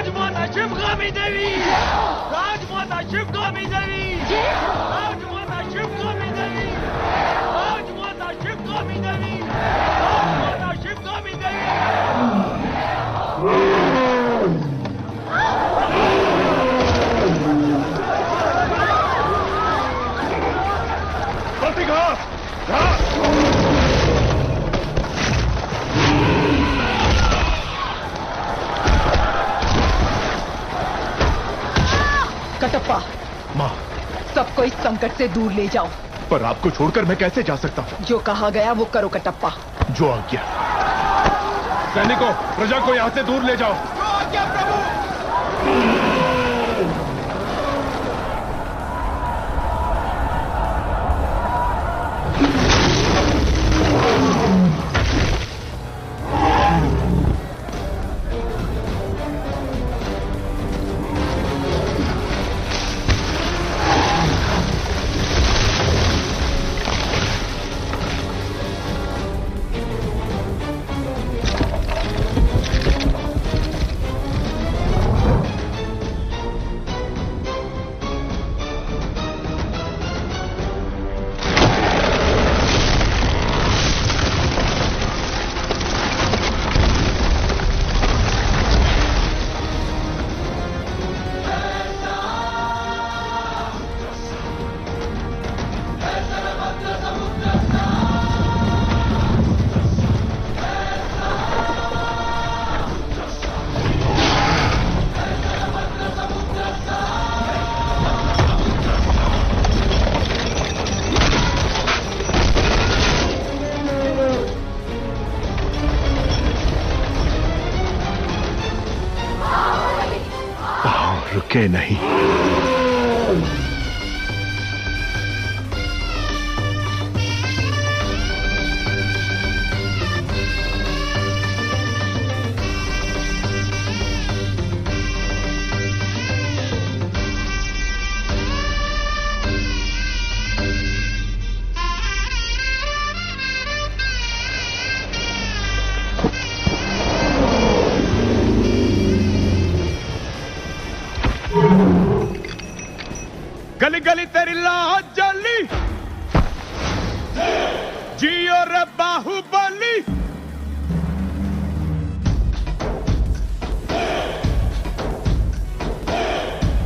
राजमाता शिवगामी देवी, राजमाता शिवगामी देवी, राजमाता शिवगामी देवी, राजमाता शिवगामी देवी, राजमाता शिवगामी देवी। कटप्पा, माँ, सबको इस संकट से दूर ले जाओ। पर आपको छोड़कर मैं कैसे जा सकता हूँ? जो कहा गया वो करो कटप्पा। जो आज्ञा। सैनिकों, प्रजा को यहाँ से दूर ले जाओ। जो आज्ञा प्रभु। रुके नहीं। गली गली तेरी लाज जली, जियो रे बाहुबली।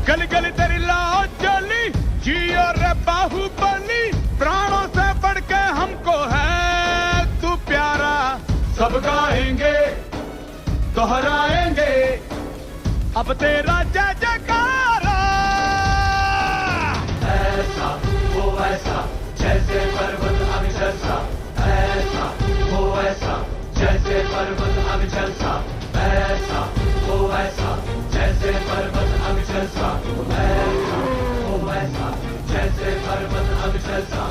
गली गली तेरी लाज जली, जियो रे बाहुबली। प्राणों से बढ़ के हमको है तू प्यारा, सब गाएंगे दोहराएंगे अब तेरा जय जयकारा। ऐसा वो ऐसा जैसे पर्वत अविचल सा, ऐसा वो ऐसा जैसे पर्वत अविचल सा, ऐसा वो ऐसा जैसे पर्वत अविचल सा, ऐसा वो ऐसा जैसे पर्वत अविचल सा।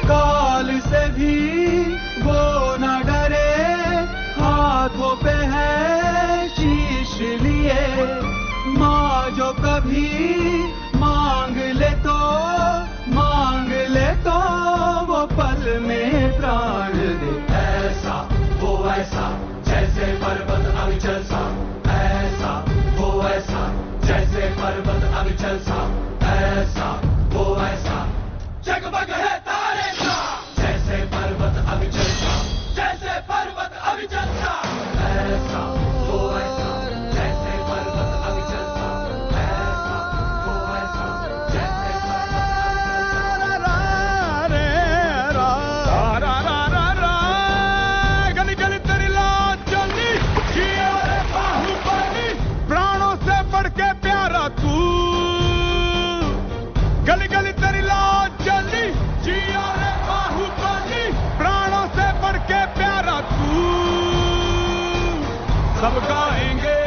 काल से भी वो न डरे, कभी मांग ले तो वो पल में प्राण दे। ऐसा वो ऐसा जैसे पर्वत अविचल सा, ऐसा वो ऐसा जैसे पर्वत अविचल सा, ऐसा वो ऐसा जगमग है तारे सा, जैसे पर्वत अविचल सा, जैसे पर्वत अविचल सा, ऐसा वो ऐसा जैसे पर्वत अविचल सा, ऐसा वो ऐसा जैसे पर्वत अविचल सा। गली गली तेरी लाज चलनी, जिया रे बाहुबली, प्राणों से बढ़ के प्यारा तू। गली गली तेरी लाज चलनी, जिया रे बाहुबली, प्राणों से बढ़ के प्यारा तू। सब गाएंगे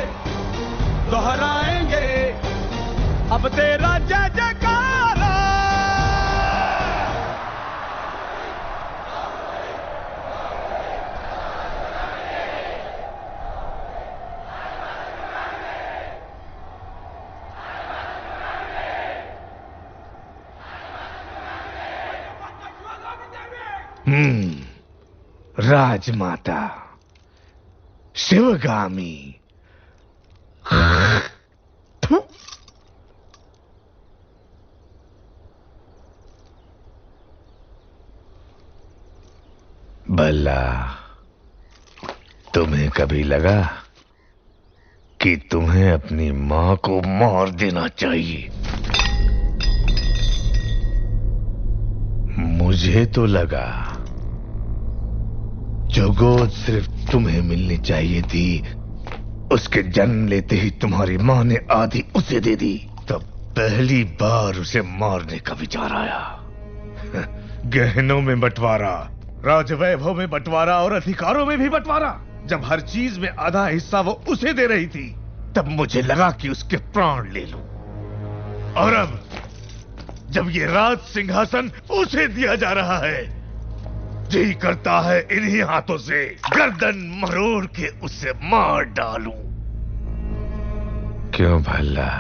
दोहराएंगे अब तेरा जय जयकारा। राजमाता शिवगामी। भला तुम्हें कभी लगा कि तुम्हें अपनी मां को मार देना चाहिए? मुझे तो लगा जो गोद सिर्फ तुम्हें मिलनी चाहिए थी, उसके जन्म लेते ही तुम्हारी मां ने आधी उसे दे दी। तब पहली बार उसे मारने का विचार आया। गहनों में बंटवारा, राजवैभव में बंटवारा और अधिकारों में भी बंटवारा। जब हर चीज में आधा हिस्सा वो उसे दे रही थी, तब मुझे लगा कि उसके प्राण ले लूं। और अब जब ये राज सिंहासन उसे दिया जा रहा है, जी करता है इन्हीं हाथों से गर्दन मरोड़ के उसे मार डालूं। क्यों भला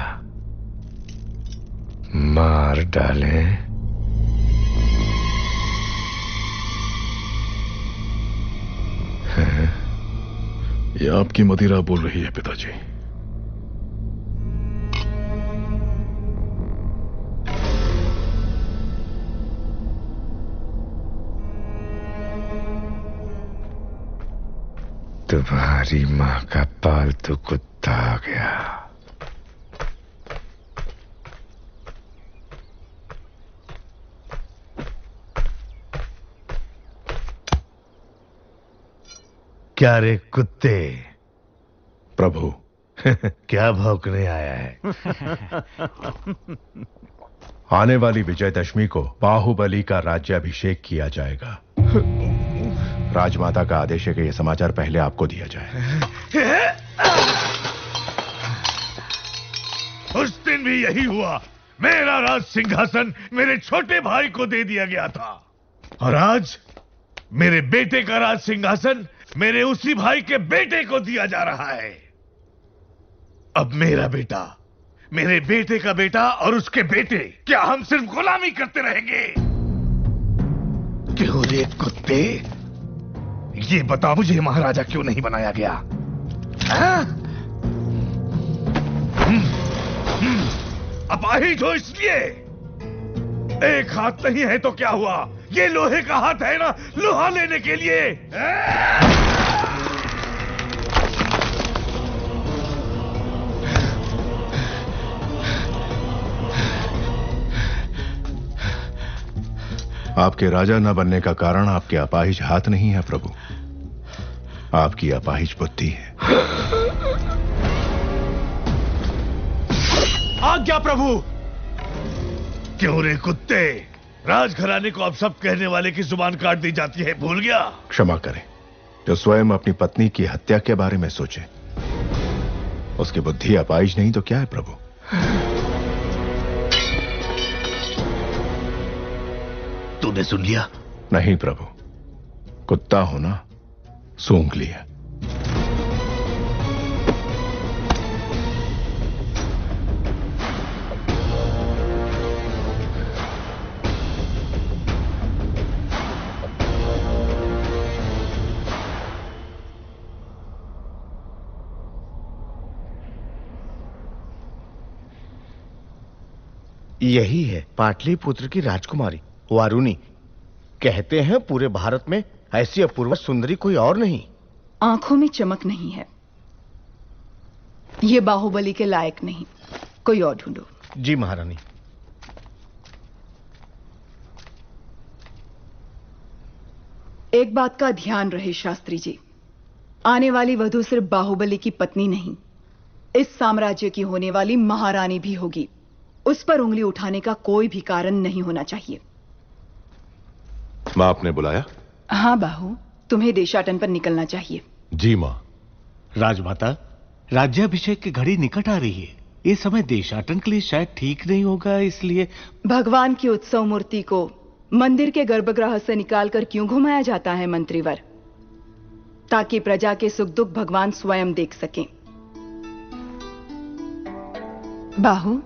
मार डालें? ये आपकी मदिरा बोल रही है पिताजी। तुम्हारी मां का पालतू कुत्ता आ गया। क्या रे कुत्ते? प्रभु। क्या भौंकने आया है? आने वाली विजयदशमी को बाहुबली का राज्याभिषेक किया जाएगा। राजमाता का आदेश है कि यह समाचार पहले आपको दिया जाए। उस दिन भी यही हुआ। मेरा राज सिंहासन मेरे छोटे भाई को दे दिया गया था, और आज मेरे बेटे का राज सिंहासन मेरे उसी भाई के बेटे को दिया जा रहा है। अब मेरा बेटा, मेरे बेटे का बेटा और उसके बेटे, क्या हम सिर्फ गुलामी करते रहेंगे? क्यों रे कुत्ते? ये बता मुझे, महाराजा क्यों नहीं बनाया गया? अपाहिज हो इसलिए? एक हाथ नहीं है तो क्या हुआ? ये लोहे का हाथ है ना, लोहा लेने के लिए। आपके राजा न बनने का कारण आपके अपाहिज हाथ नहीं है प्रभु, आपकी अपाहिज बुद्धि है। आज्ञा प्रभु। क्यों रे कुत्ते? राजघराने को अब सब कहने वाले की जुबान काट दी जाती है, भूल गया? क्षमा करें, जो स्वयं अपनी पत्नी की हत्या के बारे में सोचे, उसकी बुद्धि अपाहिज नहीं तो क्या है प्रभु? तूने सुन लिया? नहीं प्रभु, कुत्ता हो ना, सूंघ लिया। यही है पाटलिपुत्र की राजकुमारी वारुणी। कहते हैं पूरे भारत में ऐसी अपूर्व सुंदरी कोई और नहीं। आंखों में चमक नहीं है, ये बाहुबली के लायक नहीं। कोई और ढूंढो। जी महारानी। एक बात का ध्यान रहे शास्त्री जी, आने वाली वधू सिर्फ बाहुबली की पत्नी नहीं, इस साम्राज्य की होने वाली महारानी भी होगी। उस पर उंगली उठाने का कोई भी कारण नहीं होना चाहिए। मां, आपने बुलाया? हाँ बाहु, तुम्हें देशाटन पर निकलना चाहिए। जी मां। राजमाता, राज्याभिषेक की घड़ी निकट आ रही है। ये समय देशाटन के लिए शायद ठीक नहीं होगा, इसलिए भगवान की उत्सव मूर्ति को मंदिर के गर्भगृह से निकालकर क्यों घुमाया जाता है मंत्रीवर? ताकि प्रजा के सुख दुख भगवान स्वयं देख सकें। बाहु,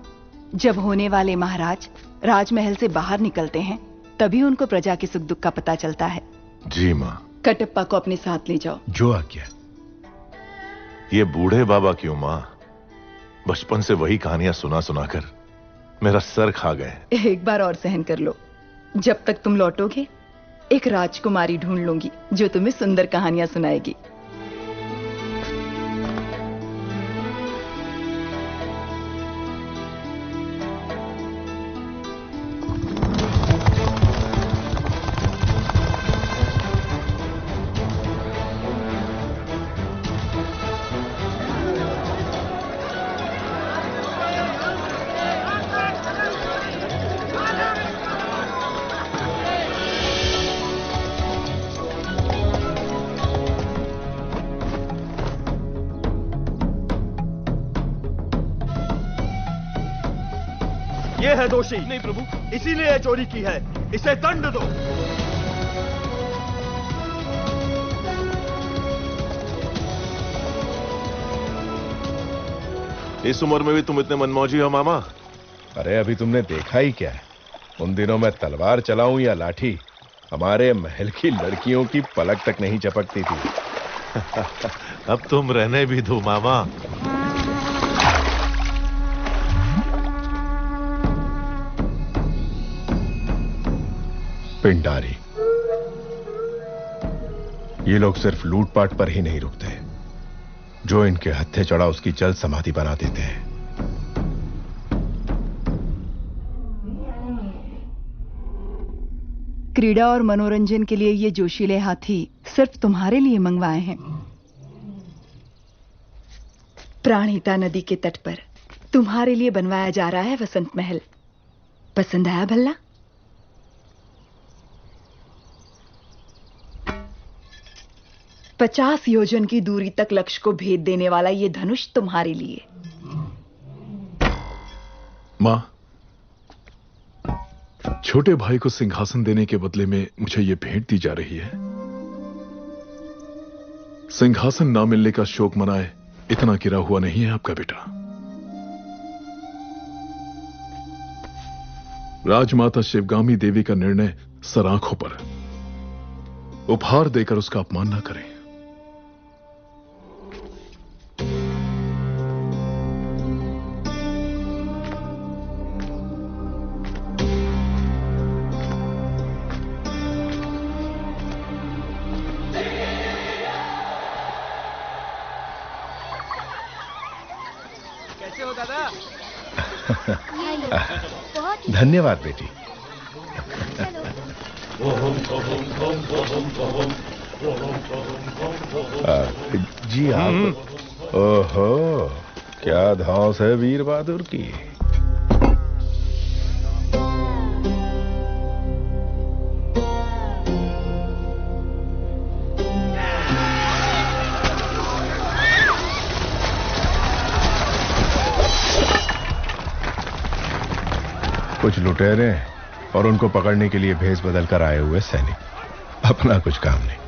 जब होने वाले महाराज राजमहल से बाहर निकलते हैं तभी उनको प्रजा के सुख दुख का पता चलता है। जी मां। कटप्पा को अपने साथ ले जाओ। जो आज्ञा। ये बूढ़े बाबा क्यों मां? बचपन से वही कहानियां सुना सुनाकर मेरा सर खा गए। एक बार और सहन कर लो। जब तक तुम लौटोगे एक राजकुमारी ढूंढ लूंगी जो तुम्हें सुंदर कहानियां सुनाएगी। ये है दोषी। नहीं प्रभु, इसीलिए चोरी की है, इसे दंड दो। इस उम्र में भी तुम इतने मनमौजी हो मामा? अरे अभी तुमने देखा ही क्या है? उन दिनों मैं तलवार चलाऊं या लाठी, हमारे महल की लड़कियों की पलक तक नहीं चपकती थी। अब तुम रहने भी दो मामा। पिंडारी, ये लोग सिर्फ लूटपाट पर ही नहीं रुकते, जो इनके हत्थे चढ़ा उसकी जल समाधि बना देते हैं। क्रीड़ा और मनोरंजन के लिए ये जोशीले हाथी सिर्फ तुम्हारे लिए मंगवाए हैं। प्राणहिता नदी के तट पर तुम्हारे लिए बनवाया जा रहा है वसंत महल। पसंद आया भल्ला? पचास योजन की दूरी तक लक्ष्य को भेद देने वाला ये धनुष तुम्हारे लिए। मां, छोटे भाई को सिंहासन देने के बदले में मुझे यह भेंट दी जा रही है। सिंहासन ना मिलने का शोक मनाए इतना गिरा हुआ नहीं है आपका बेटा। राजमाता शिवगामी देवी का निर्णय सराखों पर, उपहार देकर उसका अपमान ना करें। कैसे हो दादा? धन्यवाद बेटी। जी आप। ओहो, क्या धौंस है वीर बहादुर की। कुछ लुटेरे और उनको पकड़ने के लिए भेष बदल कर आए हुए सैनिक, अपना कुछ काम नहीं।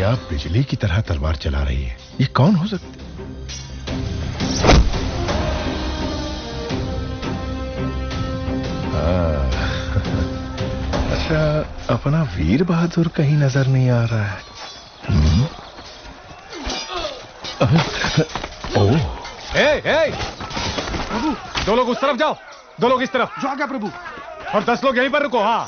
भांजा बिजली की तरह तलवार चला रही है। ये कौन हो सकता है? अच्छा, अपना वीर बहादुर कहीं नजर नहीं आ रहा है। ओह, प्रभु, 2 लोग उस तरफ जाओ, 2 लोग इस तरफ। जो आ गया प्रभु। और 10 लोग यहीं पर रुको। हाँ।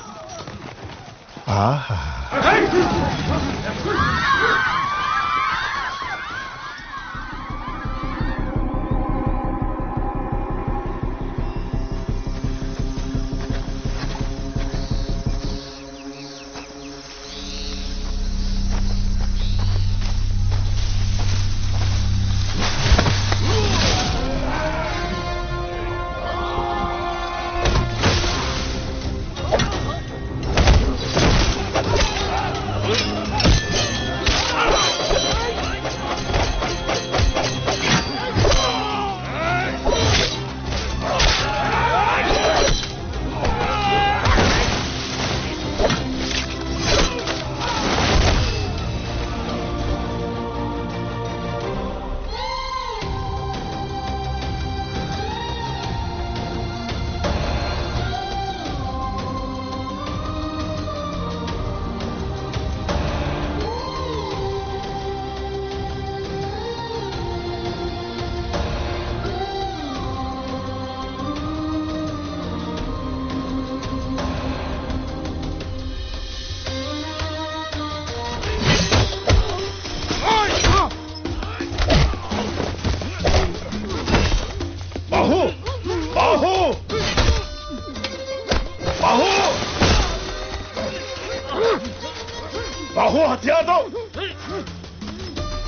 बाहु हथियार दो।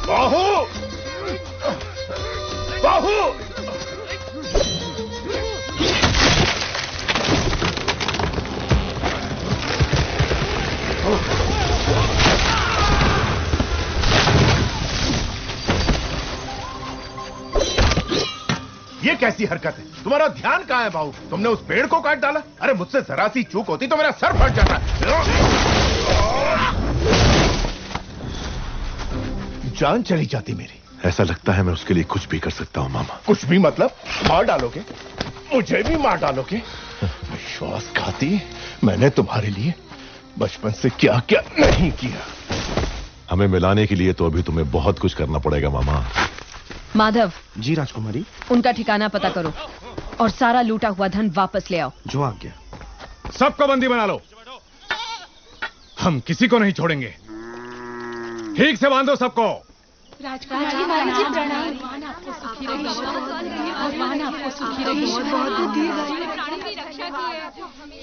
बाहु बाहु। ये कैसी हरकत है? तुम्हारा ध्यान कहां है बाहु? तुमने उस पेड़ को काट डाला। अरे मुझसे जरा सी चूक होती तो मेरा सर फट जाता। जान चली जाती मेरी। ऐसा लगता है मैं उसके लिए कुछ भी कर सकता हूं मामा। कुछ भी मतलब? मार डालोगे? मुझे भी मार डालोगे? विश्वासघाती, मैंने तुम्हारे लिए बचपन से क्या क्या नहीं किया। हमें मिलाने के लिए तो अभी तुम्हें बहुत कुछ करना पड़ेगा मामा। माधव। जी राजकुमारी। उनका ठिकाना पता करो और सारा लूटा हुआ धन वापस ले आओ। जो आ गया। सबको बंदी बना लो। हम किसी को नहीं छोड़ेंगे। ठीक से बांधो सबको। राजकुमारी जी प्रणाम।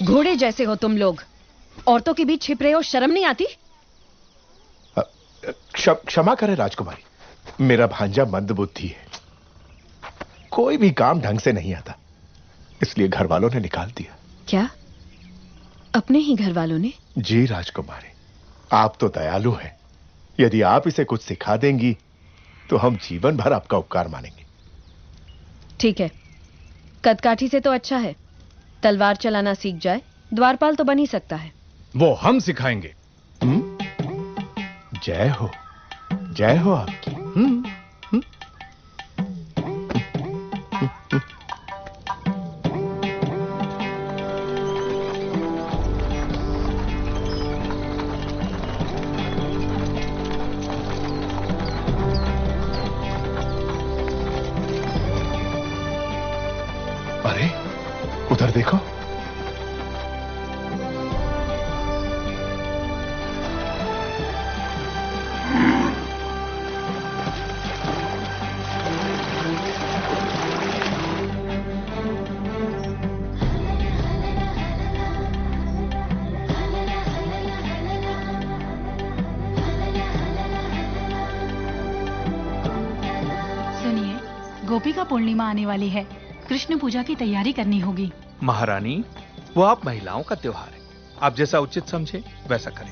घोड़े जैसे हो तुम लोग, औरतों के बीच छिप रहे हो, शर्म नहीं आती? क्षमा करें राजकुमारी, मेरा भांजा मंदबुद्धि है, कोई भी काम ढंग से नहीं आता, इसलिए घर वालों ने निकाल दिया। क्या? अपने ही घर वालों ने? जी राजकुमारी, आप तो दयालु हैं। यदि आप इसे कुछ सिखा देंगी तो हम जीवन भर आपका उपकार मानेंगे। ठीक है, कदकाठी से तो अच्छा है, तलवार चलाना सीख जाए, द्वारपाल तो बन ही सकता है। वो हम सिखाएंगे। जय हो आपकी। अरे उधर देखो। गोपिका पूर्णिमा आने वाली है, कृष्ण पूजा की तैयारी करनी होगी। महारानी, वो आप महिलाओं का त्योहार है, आप जैसा उचित समझे वैसा करें।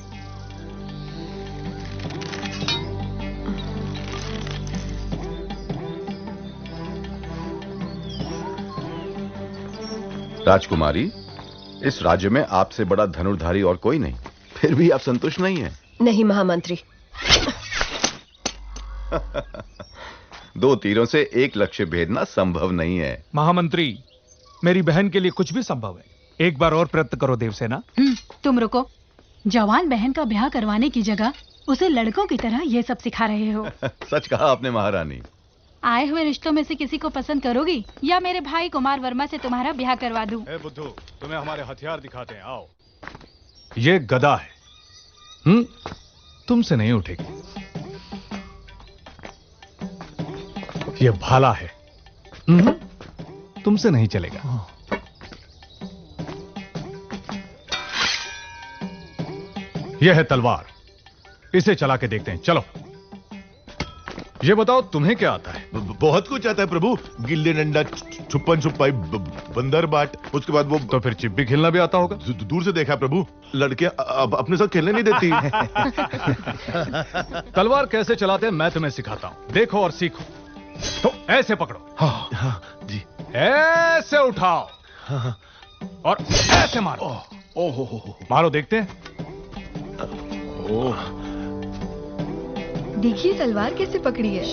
राजकुमारी, इस राज्य में आपसे बड़ा धनुर्धारी और कोई नहीं, फिर भी आप संतुष्ट नहीं हैं। नहीं महामंत्री, दो तीरों से एक लक्ष्य भेदना संभव नहीं है। महामंत्री, मेरी बहन के लिए कुछ भी संभव है। एक बार और प्रयत्न करो देवसेना। तुम रुको। जवान बहन का ब्याह करवाने की जगह उसे लड़कों की तरह ये सब सिखा रहे हो। सच कहा आपने महारानी। आए हुए रिश्तों में से किसी को पसंद करोगी या मेरे भाई कुमार वर्मा से तुम्हारा ब्याह करवा दूं? बुद्धू, तुम्हें हमारे हथियार दिखाते हैं, आओ। ये गदा है, तुमसे नहीं उठेगी। ये भाला है, तुमसे नहीं चलेगा। यह है तलवार, इसे चला के देखते हैं, चलो। ये बताओ तुम्हें क्या आता है? बहुत कुछ आता है प्रभु। गिल्ली डंडा, छुपन छुपाई, बंदर बाट, उसके बाद वो। तो फिर चिप्पी खेलना भी आता होगा? दूर से देखा प्रभु, लड़कियां अब अपने साथ खेलने नहीं देती। तलवार कैसे चलाते हैं मैं तुम्हें सिखाता हूं, देखो और सीखो। तो ऐसे पकड़ो। हाँ जी। ऐसे उठाओ। हाँ। और ऐसे मारो। ओहो, मारो, देखते हैं। देखिए तलवार कैसे पकड़ी है।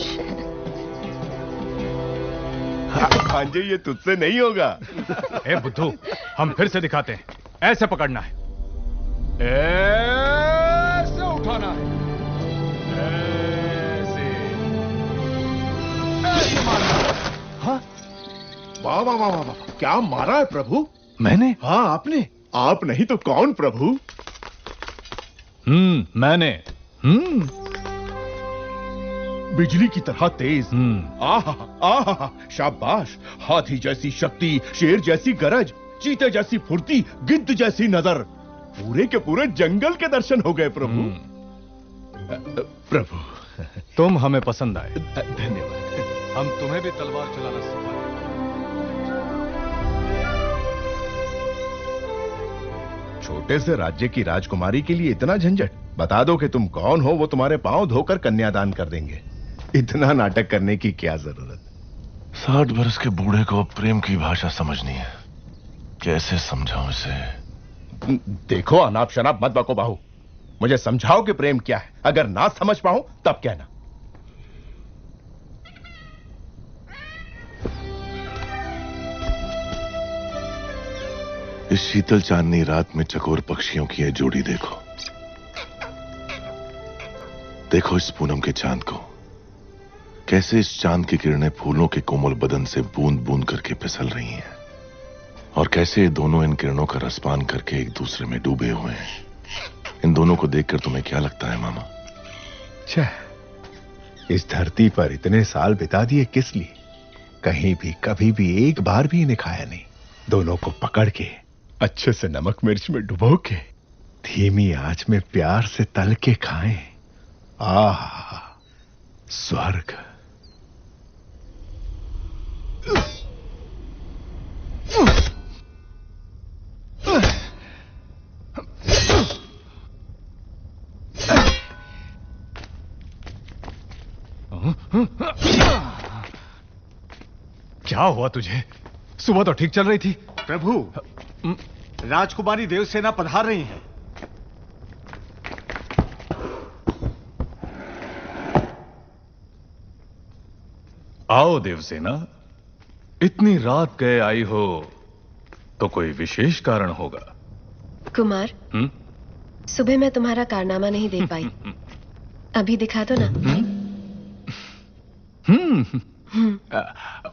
भांजे, ये तुझसे नहीं होगा। ए बुद्धू, हम फिर से दिखाते हैं। ऐसे पकड़ना है, ऐसे उठाना है, ऐसे मारना है। हाँ? वाह वाह वाह वाह, क्या मारा है प्रभु? मैंने? हाँ आपने। आप नहीं तो कौन प्रभु? मैंने। बिजली की तरह तेज। आहा आहा, शाबाश। हाथी जैसी शक्ति, शेर जैसी गरज, चीते जैसी फुर्ती, गिद्ध जैसी नजर। पूरे के पूरे जंगल के दर्शन हो गए प्रभु। प्रभु, तुम हमें पसंद आए। धन्यवाद। हम तुम्हें भी तलवार चलाना सिखाएंगे। छोटे से राज्य की राजकुमारी के लिए इतना झंझट? बता दो कि तुम कौन हो, वो तुम्हारे पांव धोकर कन्यादान कर देंगे। इतना नाटक करने की क्या जरूरत? 60 बरस के बूढ़े को प्रेम की भाषा समझनी है, कैसे समझाऊं इसे? देखो, अनाप शनाप मत बको बाहू। मुझे समझाओ कि प्रेम क्या है। अगर ना समझ पाऊं तब कहना। इस शीतल चांदनी रात में चकोर पक्षियों की यह जोड़ी देखो। देखो इस पूनम के चांद को, कैसे इस चांद की किरणें फूलों के कोमल बदन से बूंद बूंद करके फिसल रही हैं, और कैसे ये दोनों इन किरणों का रसपान करके एक दूसरे में डूबे हुए हैं। इन दोनों को देखकर तुम्हें क्या लगता है मामा? इस धरती पर इतने साल बिता दिए किस लिए? कहीं भी कभी भी एक बार भी इन्हें खाया नहीं। दोनों को पकड़ के अच्छे से नमक मिर्च में डुबो के धीमी आंच में प्यार से तल के खाएं। आहा, स्वर्ग। क्या हुआ तुझे? सुबह तो ठीक चल रही थी। प्रभु, राजकुमारी देवसेना पधार रही हैं। आओ देवसेना, इतनी रात गए आई हो तो कोई विशेष कारण होगा। कुमार, सुबह मैं तुम्हारा कारनामा नहीं देख पाई, अभी दिखा दो ना।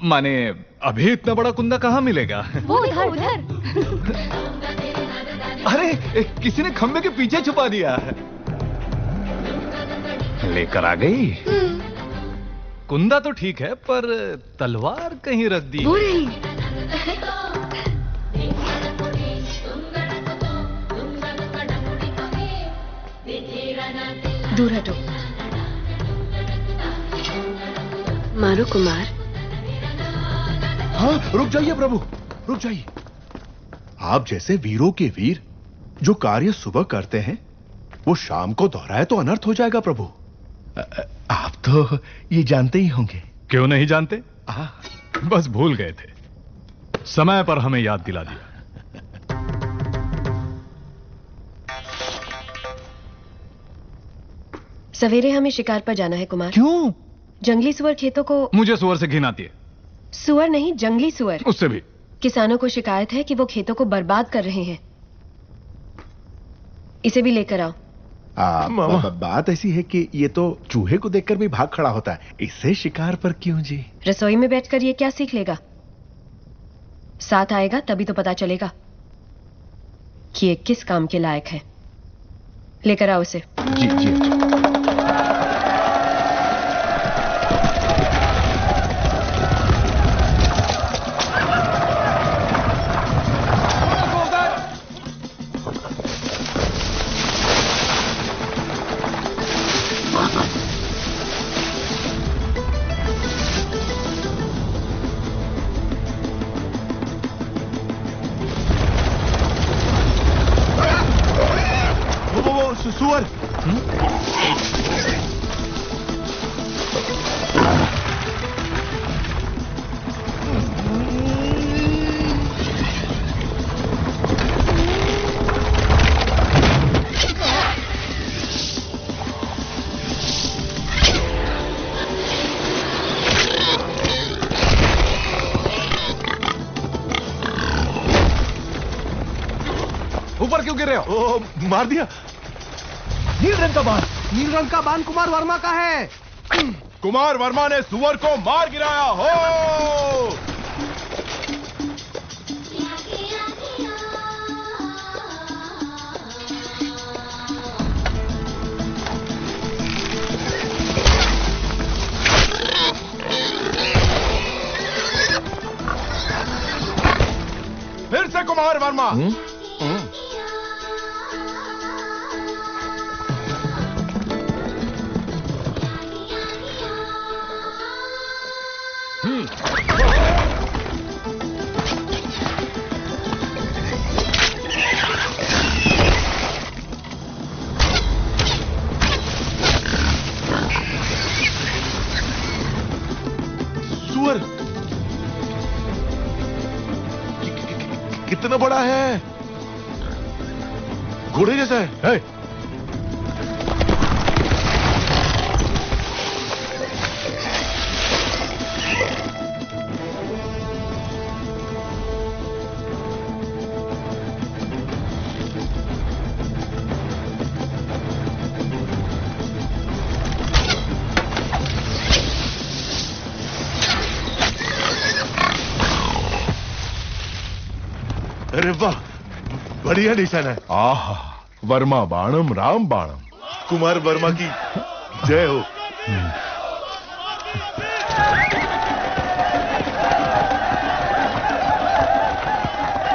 माने अभी इतना बड़ा कुंदा कहाँ मिलेगा? वो उधर उधर। अरे किसी ने खंबे के पीछे छुपा दिया। लेकर आ गई। कुंदा तो ठीक है, पर तलवार कहीं रख दी। वो रही। दूर हटो। मारो कुमार। हाँ, रुक जाइए प्रभु, रुक जाइए। आप जैसे वीरों के वीर जो कार्य सुबह करते हैं, वो शाम को दोहराए तो अनर्थ हो जाएगा प्रभु। आप तो ये जानते ही होंगे। क्यों नहीं जानते? बस भूल गए थे। समय पर हमें याद दिला दिया। सवेरे हमें शिकार पर जाना है कुमार। क्यों? जंगली सुअर खेतों को। मुझे सुअर से घिन आती है। सुअर नहीं, जंगली सुअर। उससे भी। किसानों को शिकायत है कि वो खेतों को बर्बाद कर रहे हैं। इसे भी लेकर आओ। बात ऐसी है कि ये तो चूहे को देखकर भी भाग खड़ा होता है, इससे शिकार पर क्यों जी? रसोई में बैठकर ये क्या सीख लेगा? साथ आएगा तभी तो पता चलेगा कि ये किस काम के लायक है। लेकर आओ उसे। जी जी। सुअर। ऊपर क्यों गिर रहे हो? ओ, मार दिया। नील रंग का बाण। नील रंग का बाण कुमार वर्मा का है। कुमार वर्मा ने सुअर को मार गिराया हो। फिर से कुमार वर्मा। सुअर कितना बड़ा है? घोड़े जैसा है। अरे वाह, बढ़िया निशान है। आहा, वर्मा बाणम राम बाणम। कुमार वर्मा की जय हो।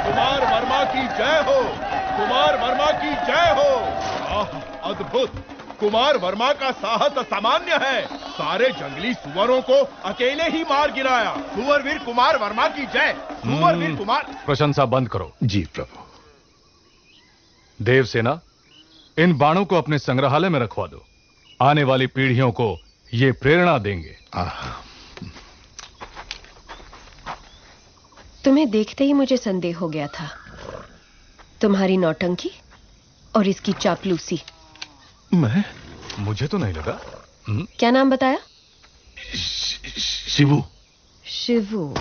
कुमार वर्मा की जय हो। कुमार वर्मा की जय हो। आहा, अद्भुत। कुमार वर्मा का साहस असामान्य है। सारे जंगली सुअरों को अकेले ही मार गिराया। सुअरवीर कुमार वर्मा की जय। सुअरवीर कुमार। प्रशंसा बंद करो। जी प्रभु। देवसेना, इन बाणों को अपने संग्रहालय में रखवा दो। आने वाली पीढ़ियों को ये प्रेरणा देंगे। तुम्हें देखते ही मुझे संदेह हो गया था। तुम्हारी नौटंकी और इसकी चापलूसी। मुझे तो नहीं लगा। क्या नाम बताया? शिवू। शिवू।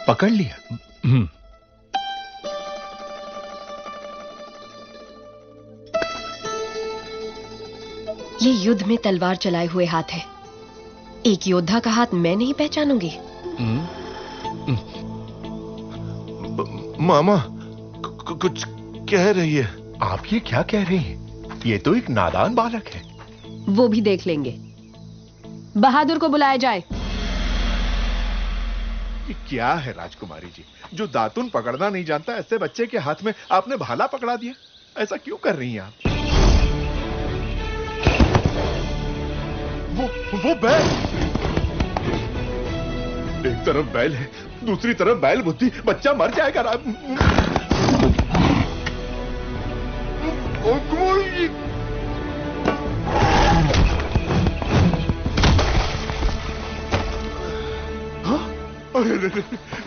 पकड़ लिया। ये युद्ध में तलवार चलाए हुए हाथ है। एक योद्धा का हाथ मैं नहीं पहचानूंगी। मामा कुछ कह रही है। आप ये क्या कह रही हैं? ये तो एक नादान बालक है। वो भी देख लेंगे। बहादुर को बुलाया जाए। ये क्या है राजकुमारी जी, जो दातुन पकड़ना नहीं जानता ऐसे बच्चे के हाथ में आपने भाला पकड़ा दिया? ऐसा क्यों कर रही हैं आप? वो बैल। एक तरफ बैल है, दूसरी तरफ बैल बुद्धि। बच्चा मर जाएगा। अरे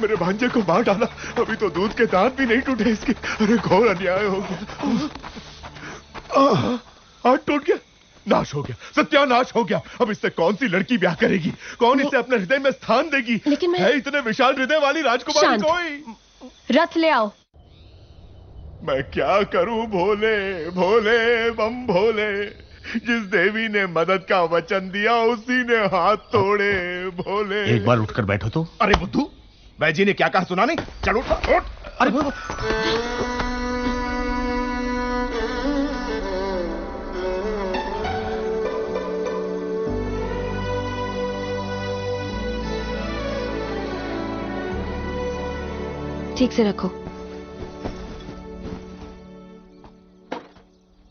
मेरे भांजे को मार डाला। अभी तो दूध के दांत भी नहीं टूटे इसके। अरे घोर अन्याय हो गया। हाथ टूट गया। नाश हो गया, सत्यानाश हो गया। अब इससे कौन सी लड़की ब्याह करेगी? कौन इसे अपने हृदय में स्थान देगी? लेकिन है इतने विशाल हृदय वाली राजकुमारी कोई? रथ ले आओ। मैं क्या करूं भोले भोले बम भोले, जिस देवी ने मदद का वचन दिया उसी ने हाथ तोड़े भोले। एक बार उठकर बैठो तो। अरे बुद्धू, वैद्य जी ने क्या कहा सुना नहीं? चल उठ उठ। अरे ठीक से रखो।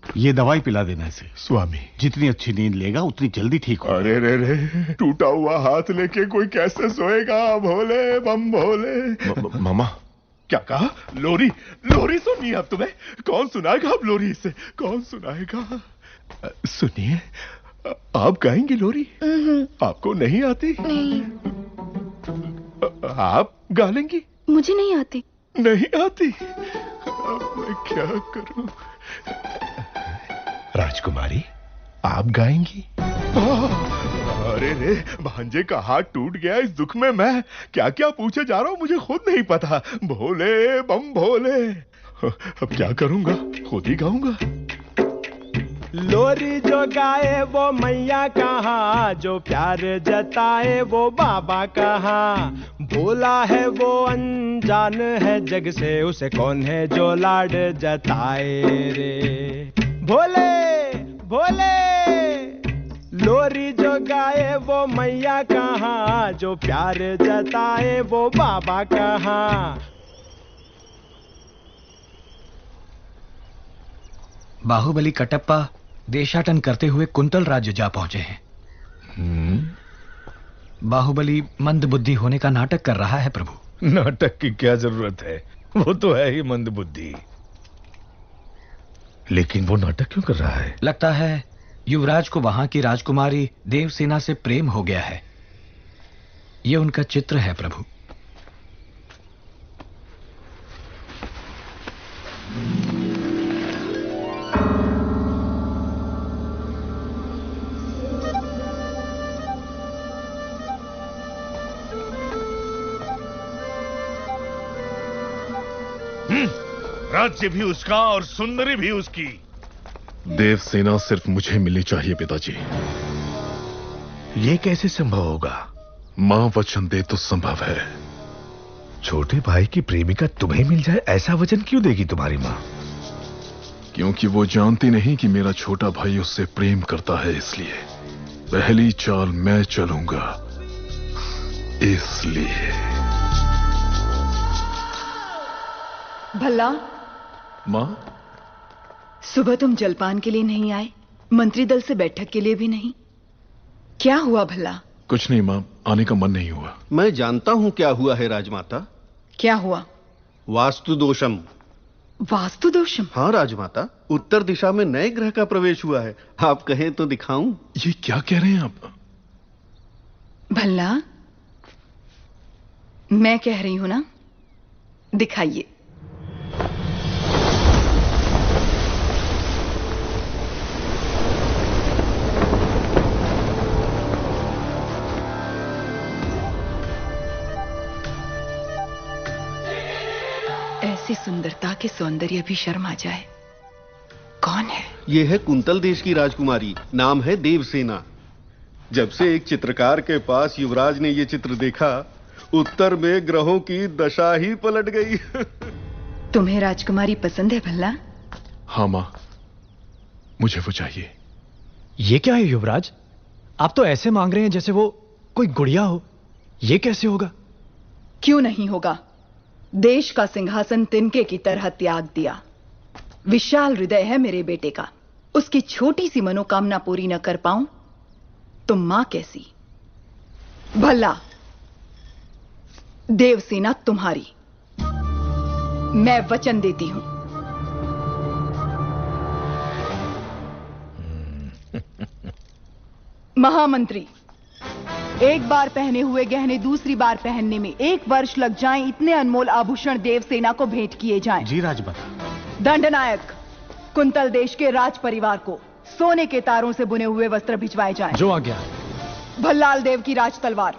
ये दवाई पिला देना इसे। स्वामी, जितनी अच्छी नींद लेगा उतनी जल्दी ठीक होगा। अरे रे रे, टूटा हुआ हाथ लेके कोई कैसे सोएगा भोले बम भोले। मामा क्या कहा? लोरी? लोरी सुननी है अब तुम्हें? कौन सुनाएगा अब लोरी इसे? कौन सुनाएगा? सुनिए, आप गाएंगी लोरी? आपको नहीं आती? नहीं। आप गा लेंगी? मुझे नहीं आती। नहीं आती? अब मैं क्या करूं? राजकुमारी, आप गाएंगी? अरे रे, भांजे का हाथ टूट गया। इस दुख में मैं क्या क्या पूछे जा रहा हूं मुझे खुद नहीं पता। भोले बम भोले, अब क्या करूंगा? खुद ही गाऊंगा। लोरी जो गाए वो मैया कहाँ, जो प्यार जताए वो बाबा कहाँ। भोला है वो अनजान है जग से, उसे कौन है जो लाड जताए रे। भोले भोले, लोरी जो गाए वो मैया कहाँ, जो प्यार जताए वो बाबा कहाँ। बाहुबली कटप्पा देशाटन करते हुए कुंतल राज्य जा पहुंचे हैं। बाहुबली मंदबुद्धि होने का नाटक कर रहा है प्रभु। नाटक की क्या जरूरत है, वो तो है ही मंदबुद्धि। लेकिन वो नाटक क्यों कर रहा है? लगता है युवराज को वहां की राजकुमारी देवसेना से प्रेम हो गया है। ये उनका चित्र है प्रभु। राज्य भी उसका और सुंदरी भी उसकी। देवसेना सिर्फ मुझे मिलनी चाहिए पिताजी। ये कैसे संभव होगा? मां वचन दे तो संभव है। छोटे भाई की प्रेमिका तुम्हें मिल जाए ऐसा वचन क्यों देगी तुम्हारी मां? क्योंकि वो जानती नहीं कि मेरा छोटा भाई उससे प्रेम करता है, इसलिए पहली चाल मैं चलूंगा। इसलिए भला मां, सुबह तुम जलपान के लिए नहीं आए, मंत्री दल से बैठक के लिए भी नहीं। क्या हुआ भला? कुछ नहीं मां, आने का मन नहीं हुआ। मैं जानता हूं क्या हुआ है राजमाता। क्या हुआ? वास्तु दोषम। वास्तु दोषम? हाँ राजमाता, उत्तर दिशा में नए ग्रह का प्रवेश हुआ है। आप कहें तो दिखाऊं? ये क्या कह रहे हैं आप? भला मैं कह रही हूं ना, दिखाइए। ऐसी सुंदरता के सौंदर्य भी शर्म आ जाए। कौन है? यह है कुंतल देश की राजकुमारी, नाम है देवसेना। जब से एक चित्रकार के पास युवराज ने यह चित्र देखा, उत्तर में ग्रहों की दशा ही पलट गई। तुम्हें राजकुमारी पसंद है भल्ला? हाँ मां, मुझे वो चाहिए। ये क्या है युवराज, आप तो ऐसे मांग रहे हैं जैसे वो कोई गुड़िया हो। ये कैसे होगा? क्यों नहीं होगा? देश का सिंहासन तिनके की तरह त्याग दिया। विशाल हृदय है मेरे बेटे का, उसकी छोटी सी मनोकामना पूरी न कर पाऊं तो मां कैसी? भला देवसेना तुम्हारी, मैं वचन देती हूं। महामंत्री, एक बार पहने हुए गहने दूसरी बार पहनने में 1 वर्ष लग जाएं, इतने अनमोल आभूषण देवसेना को भेंट किए जाएं। जी राजमाता। दंडनायक, कुंतल देश के राज परिवार को सोने के तारों से बुने हुए वस्त्र भिजवाए जाएं। जो आज्ञा। भल्लाल देव की राज तलवार।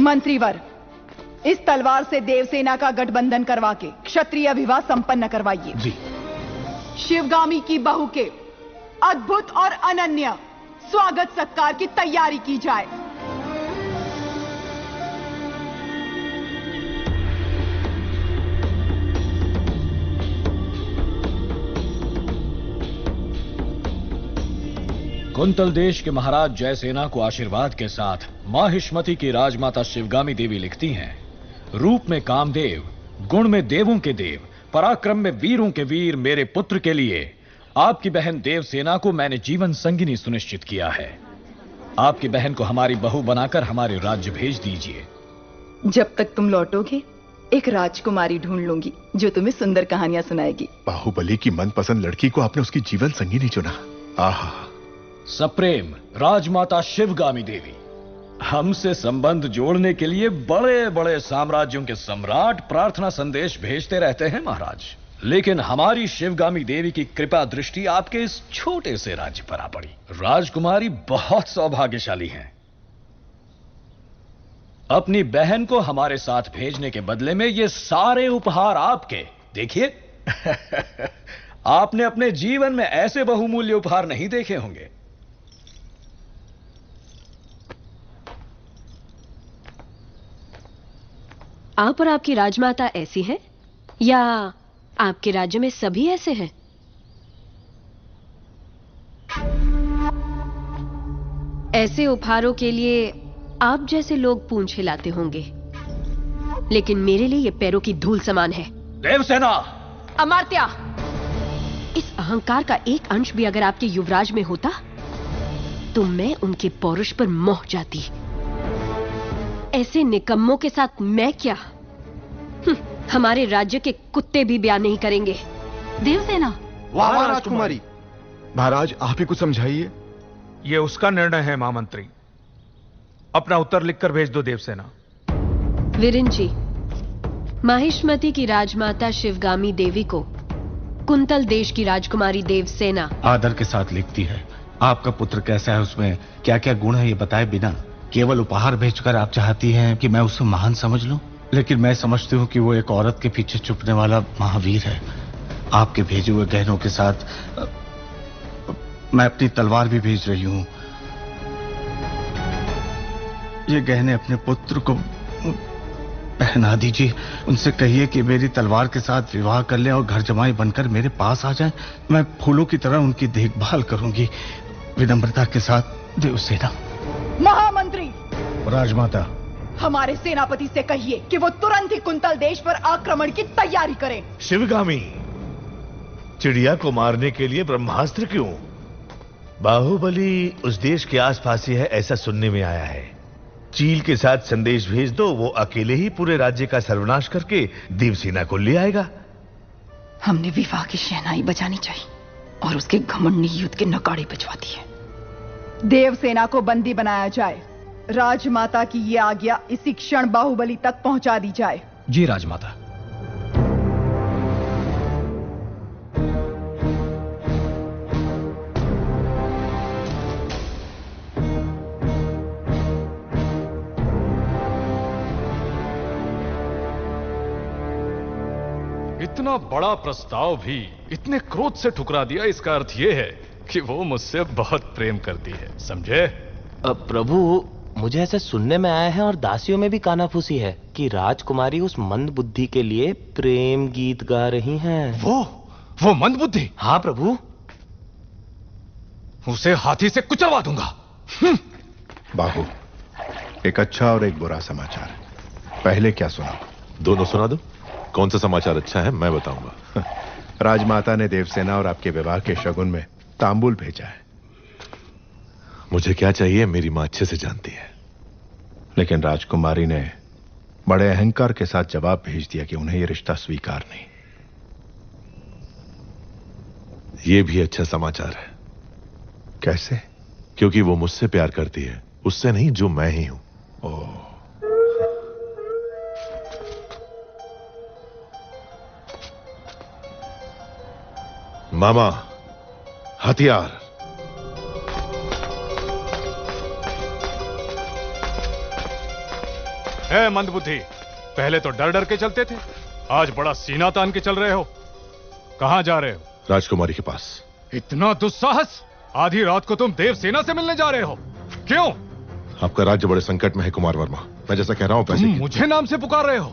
मंत्रीवर, इस तलवार से देवसेना का गठबंधन करवा के क्षत्रिय विवाह संपन्न करवाइए। जी। शिवगामी की बहू के अद्भुत और अनन्य स्वागत सत्कार की तैयारी की जाए। कुंतल देश के महाराज जयसेना को आशीर्वाद के साथ माहिष्मति की राजमाता शिवगामी देवी लिखती हैं, रूप में कामदेव, गुण में देवों के देव, पराक्रम में वीरों के वीर मेरे पुत्र के लिए आपकी बहन देवसेना को मैंने जीवन संगिनी सुनिश्चित किया है। आपकी बहन को हमारी बहू बनाकर हमारे राज्य भेज दीजिए। जब तक तुम लौटोगे एक राजकुमारी ढूंढ लूंगी जो तुम्हें सुंदर कहानियां सुनाएगी। बाहुबली की मनपसंद लड़की को आपने उसकी जीवन संगिनी चुना। आहा। सप्रेम राजमाता शिवगामी देवी, हमसे संबंध जोड़ने के लिए बड़े बड़े साम्राज्यों के सम्राट प्रार्थना संदेश भेजते रहते हैं महाराज, लेकिन हमारी शिवगामी देवी की कृपा दृष्टि आपके इस छोटे से राज्य पर आ पड़ी। राजकुमारी बहुत सौभाग्यशाली हैं। अपनी बहन को हमारे साथ भेजने के बदले में ये सारे उपहार आपके। देखिए आपने अपने जीवन में ऐसे बहुमूल्य उपहार नहीं देखे होंगे। आप और आपकी राजमाता ऐसी हैं या आपके राज्य में सभी ऐसे हैं? ऐसे उपहारों के लिए आप जैसे लोग पूंछ हिलाते होंगे, लेकिन मेरे लिए ये पैरों की धूल समान है। देवसेना! अमात्या! इस अहंकार का एक अंश भी अगर आपके युवराज में होता तो मैं उनके पौरुष पर मोह जाती। ऐसे निकम्मों के साथ मैं क्या? हमारे राज्य के कुत्ते भी ब्याह नहीं करेंगे। देवसेना! वाह राजकुमारी! महाराज आप ही कुछ समझाइए। यह उसका निर्णय है महामंत्री। अपना उत्तर लिखकर भेज दो देवसेना। विरिंची, माहिष्मति की राजमाता शिवगामी देवी को कुंतल देश की राजकुमारी देवसेना आदर के साथ लिखती है। आपका पुत्र कैसा है, उसमें क्या क्या गुण है ये बताए बिना केवल उपहार भेजकर आप चाहती हैं कि मैं उसे महान समझ लूं, लेकिन मैं समझती हूं कि वो एक औरत के पीछे छुपने वाला महावीर है। आपके भेजे हुए गहनों के साथ मैं अपनी तलवार भी भेज रही हूं। ये गहने अपने पुत्र को पहना दीजिए। उनसे कहिए कि मेरी तलवार के साथ विवाह कर लें और घर जमाई बनकर मेरे पास आ जाएं। मैं फूलों की तरह उनकी देखभाल करूंगी। विनम्रता के साथ देवसेना। महामंत्री! राजमाता, हमारे सेनापति से कहिए कि वो तुरंत ही कुंतल देश पर आक्रमण की तैयारी करें। शिवगामी, चिड़िया को मारने के लिए ब्रह्मास्त्र क्यों? बाहुबली उस देश के आसपास ही है ऐसा सुनने में आया है। चील के साथ संदेश भेज दो, वो अकेले ही पूरे राज्य का सर्वनाश करके देवसेना को ले आएगा। हमने विवाह की शहनाई बजानी चाहिए और उसके घमंडी युद्ध के नगाड़े बजवा दिए। देवसेना को बंदी बनाया जाए। राजमाता की ये आज्ञा इसी क्षण बाहुबली तक पहुंचा दी जाए। जी राजमाता। इतना बड़ा प्रस्ताव भी इतने क्रोध से ठुकरा दिया, इसका अर्थ यह है कि वो मुझसे बहुत प्रेम करती है, समझे? प्रभु, मुझे ऐसे सुनने में आया है और दासियों में भी कानाफूसी है कि राजकुमारी उस मंद बुद्धि के लिए प्रेम गीत गा रही हैं। वो मंद बुद्धि? हाँ प्रभु। उसे हाथी से कुचलवा दूंगा। बाहु, एक अच्छा और एक बुरा समाचार। पहले क्या सुना? दोनों सुना दो। कौन सा समाचार अच्छा है मैं बताऊंगा। राजमाता ने देवसेना और आपके विवाह के शगुन में तांबूल भेजा है। मुझे क्या चाहिए मेरी मां अच्छे से जानती है। लेकिन राजकुमारी ने बड़े अहंकार के साथ जवाब भेज दिया कि उन्हें यह रिश्ता स्वीकार नहीं। यह भी अच्छा समाचार है। कैसे? क्योंकि वो मुझसे प्यार करती है, उससे नहीं जो मैं ही हूं। ओह, मामा, हथियार। है मंदबुद्धि, पहले तो डर डर के चलते थे, आज बड़ा सीना तान के चल रहे हो। कहां जा रहे हो? राजकुमारी के पास। इतना दुस्साहस! आधी रात को तुम देवसेना से मिलने जा रहे हो, क्यों? आपका राज्य बड़े संकट में है कुमार वर्मा। मैं जैसा कह रहा हूं पैसे मुझे नाम से पुकार रहे हो?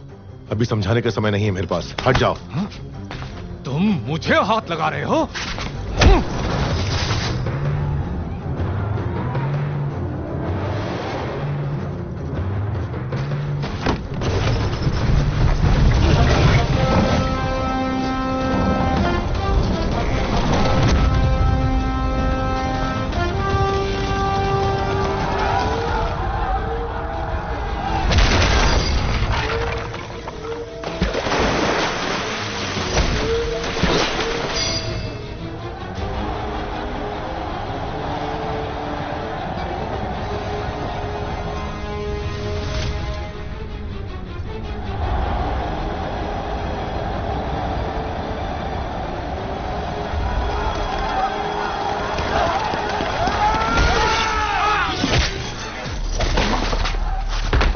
अभी समझाने का समय नहीं है मेरे पास, हट जाओ। तुम मुझे हाथ लगा रहे हो?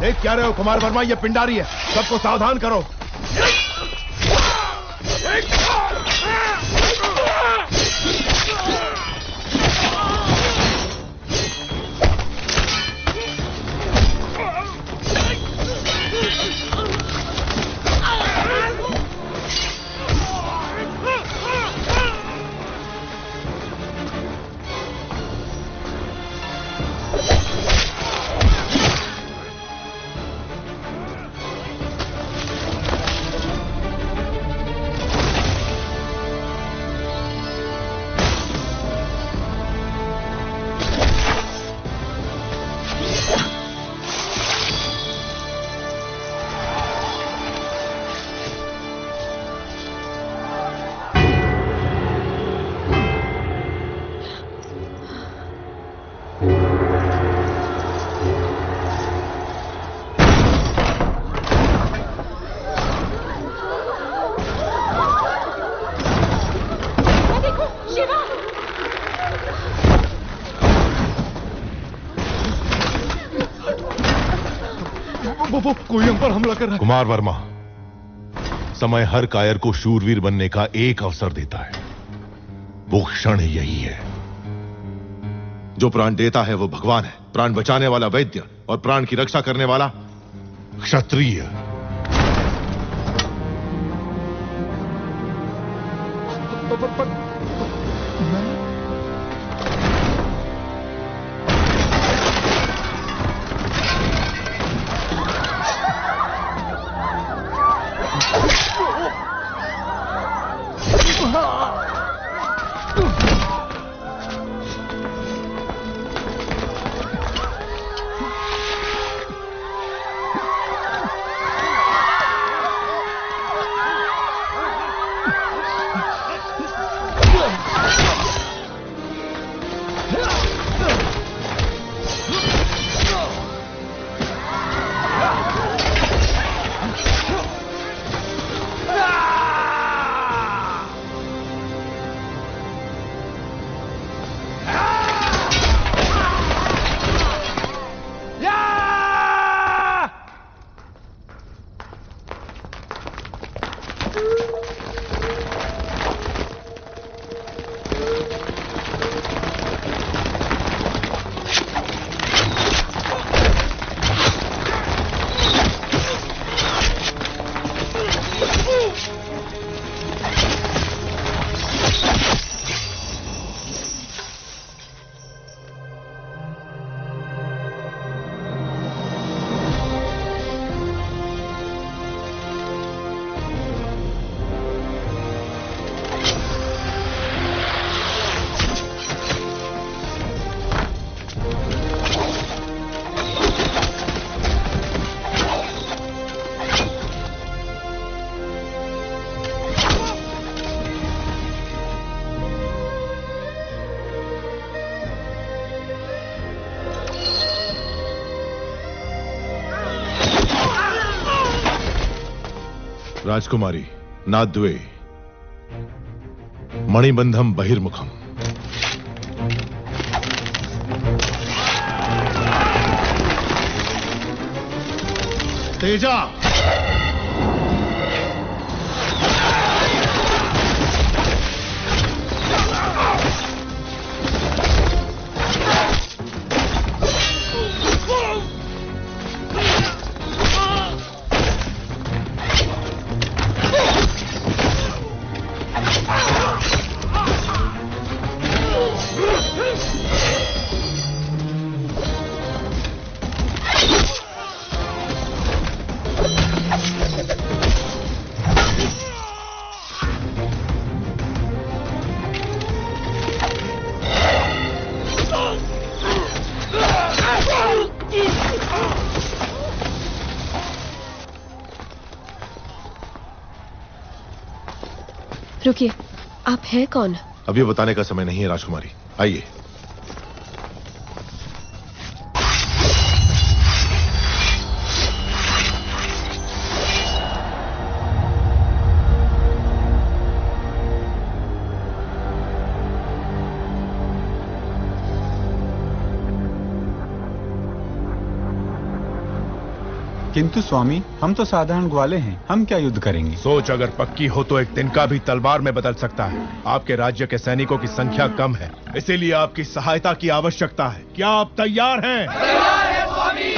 देख क्या रहे हो कुमार वर्मा, ये पिंडारी है, सबको सावधान करो। वो कोई हम पर हमला कर रहा है। कुमार वर्मा, समय हर कायर को शूरवीर बनने का एक अवसर देता है, वो क्षण यही है। जो प्राण देता है वो भगवान है, प्राण बचाने वाला वैद्य और प्राण की रक्षा करने वाला क्षत्रिय। राजकुमारी नाद्वे मणिबंधम बहिर्मुखम। तेजा। रुकिए, आप हैं कौन? अभी बताने का समय नहीं है राजकुमारी, आइए। किंतु स्वामी, हम तो साधारण ग्वाले हैं, हम क्या युद्ध करेंगे? सोच अगर पक्की हो तो एक तिनका भी तलवार में बदल सकता है। आपके राज्य के सैनिकों की संख्या कम है, इसीलिए आपकी सहायता की आवश्यकता है। क्या आप तैयार हैं? तैयार है स्वामी।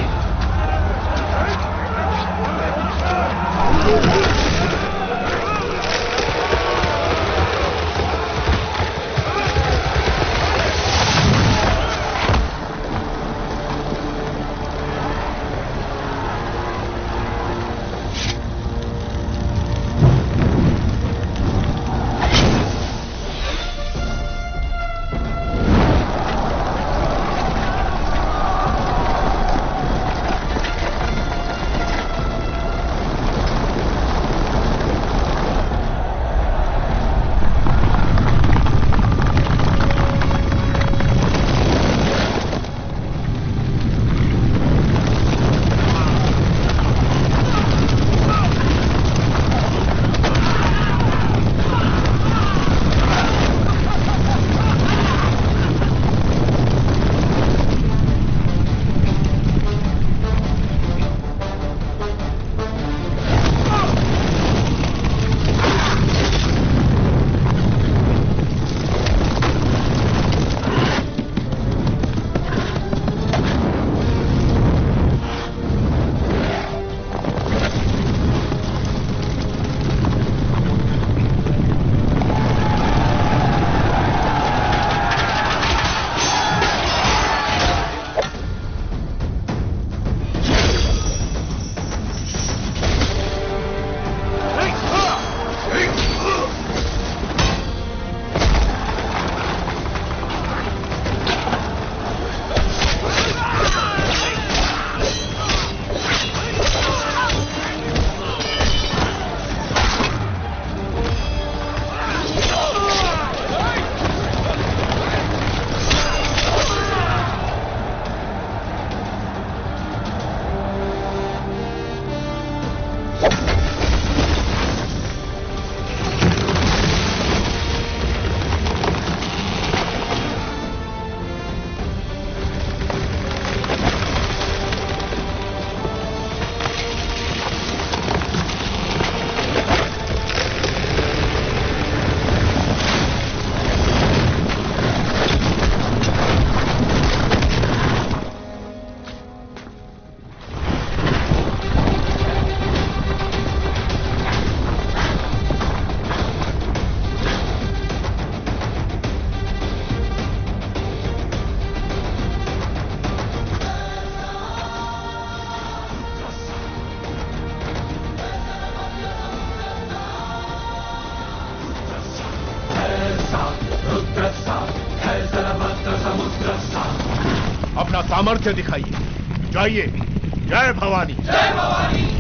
अपना सामर्थ्य दिखाइए। जाइए। जय भवानी। जय भवानी।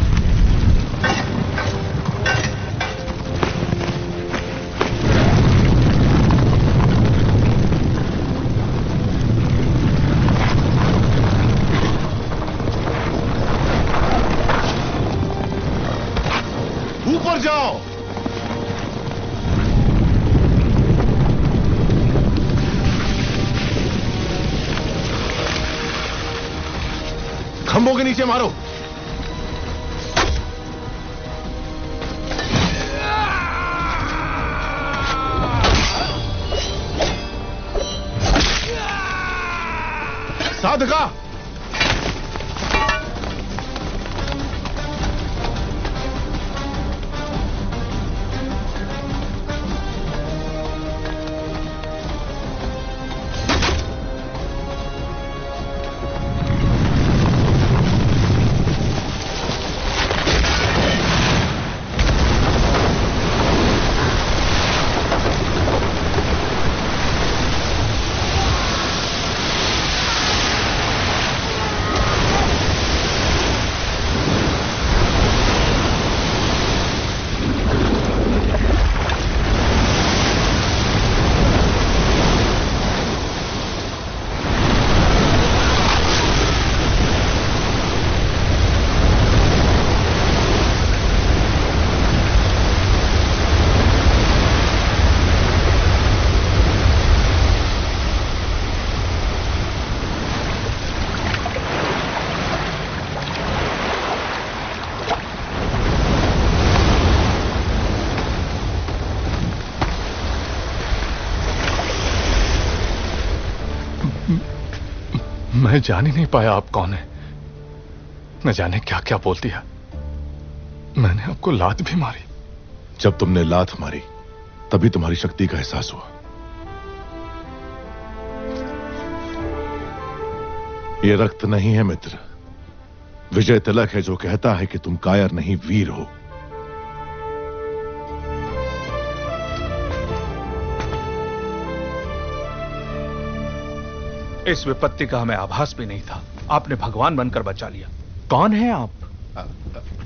ऊपर जाओ। खंभों के नीचे मारो। राधिका! मैं जान ही नहीं पाया आप कौन है। न जाने क्या क्या बोल दिया। मैंने आपको लात भी मारी। जब तुमने लात मारी तभी तुम्हारी शक्ति का एहसास हुआ। ये रक्त नहीं है मित्र, विजय तिलक है जो कहता है कि तुम कायर नहीं वीर हो। इस विपत्ति का हमें आभास भी नहीं था। आपने भगवान बनकर बचा लिया। कौन है आप?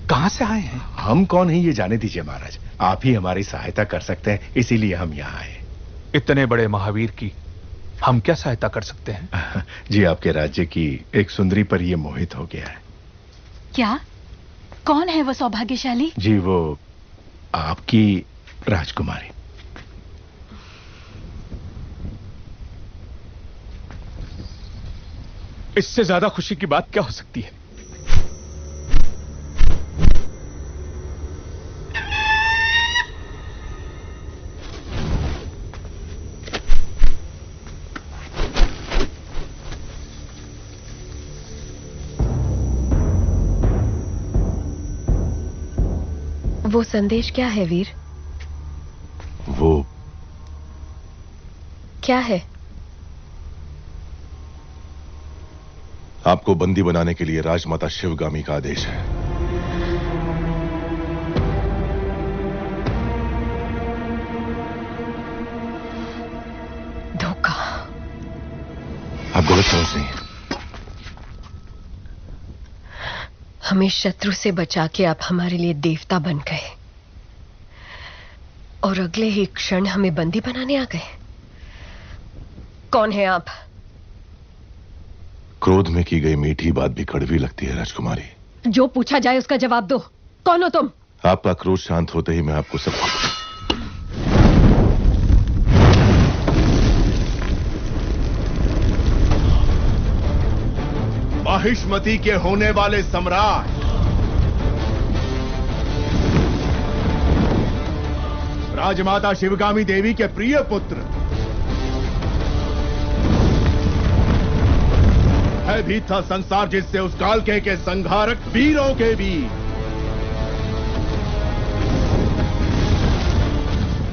कहां से आए हैं? हम कौन हैं ये जाने दीजिए महाराज। आप ही हमारी सहायता कर सकते हैं, इसीलिए हम यहाँ आए। इतने बड़े महावीर की हम क्या सहायता कर सकते हैं? जी आपके राज्य की एक सुंदरी पर ये मोहित हो गया है। क्या? कौन है वो सौभाग्यशाली? जी वो आपकी राजकुमारी। इससे ज्यादा खुशी की बात क्या हो सकती है? वो संदेश क्या है वीर? वो क्या है? आपको बंदी बनाने के लिए राजमाता शिवगामी का आदेश है। धोखा। आप गलत समझ रही हैं। हमें शत्रु से बचा के आप हमारे लिए देवता बन गए और अगले ही क्षण हमें बंदी बनाने आ गए। कौन है आप? क्रोध में की गई मीठी बात भी कड़वी लगती है राजकुमारी। जो पूछा जाए उसका जवाब दो। कौन हो तुम? आपका क्रोध शांत होते ही मैं आपको सब माहिष्मती के होने वाले सम्राट राजमाता शिवगामी देवी के प्रिय पुत्र है भी था संसार जिससे उस काल के संहारक वीरों के बीच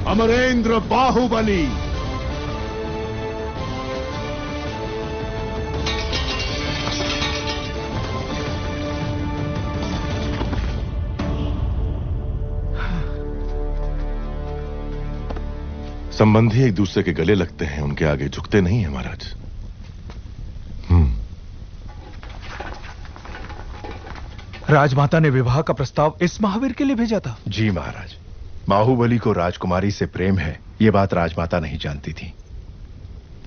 अमरेंद्र बाहुबली। संबंधी एक दूसरे के गले लगते हैं, उनके आगे झुकते नहीं हैं महाराज। राजमाता ने विवाह का प्रस्ताव इस महावीर के लिए भेजा था? जी महाराज, बाहुबली को राजकुमारी से प्रेम है ये बात राजमाता नहीं जानती थी।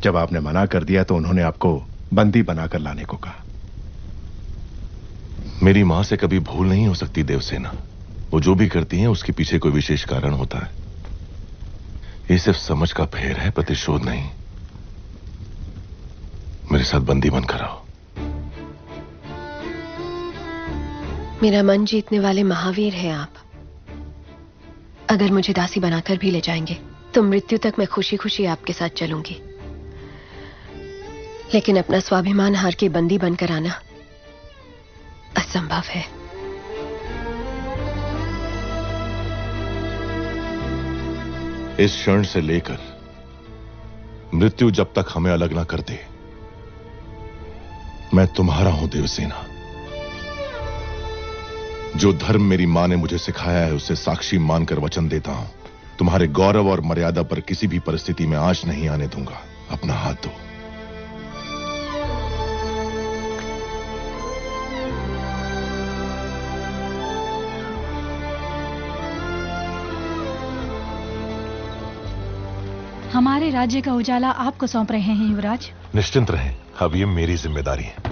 जब आपने मना कर दिया तो उन्होंने आपको बंदी बनाकर लाने को कहा। मेरी मां से कभी भूल नहीं हो सकती देवसेना। वो जो भी करती हैं उसके पीछे कोई विशेष कारण होता है। ये सिर्फ समझ का फेर है, प्रतिशोध नहीं। मेरे साथ बंदी बनकर आओ। मेरा मन जीतने वाले महावीर हैं आप। अगर मुझे दासी बनाकर भी ले जाएंगे तो मृत्यु तक मैं खुशी खुशी आपके साथ चलूंगी। लेकिन अपना स्वाभिमान हार के बंदी बनकर आना असंभव है। इस क्षण से लेकर मृत्यु जब तक हमें अलग ना कर दे, मैं तुम्हारा हूं देवसेना। जो धर्म मेरी मां ने मुझे सिखाया है उसे साक्षी मानकर वचन देता हूं, तुम्हारे गौरव और मर्यादा पर किसी भी परिस्थिति में आंच नहीं आने दूंगा। अपना हाथ दो। हमारे राज्य का उजाला आपको सौंप रहे हैं युवराज। निश्चिंत रहें, अब ये मेरी जिम्मेदारी है।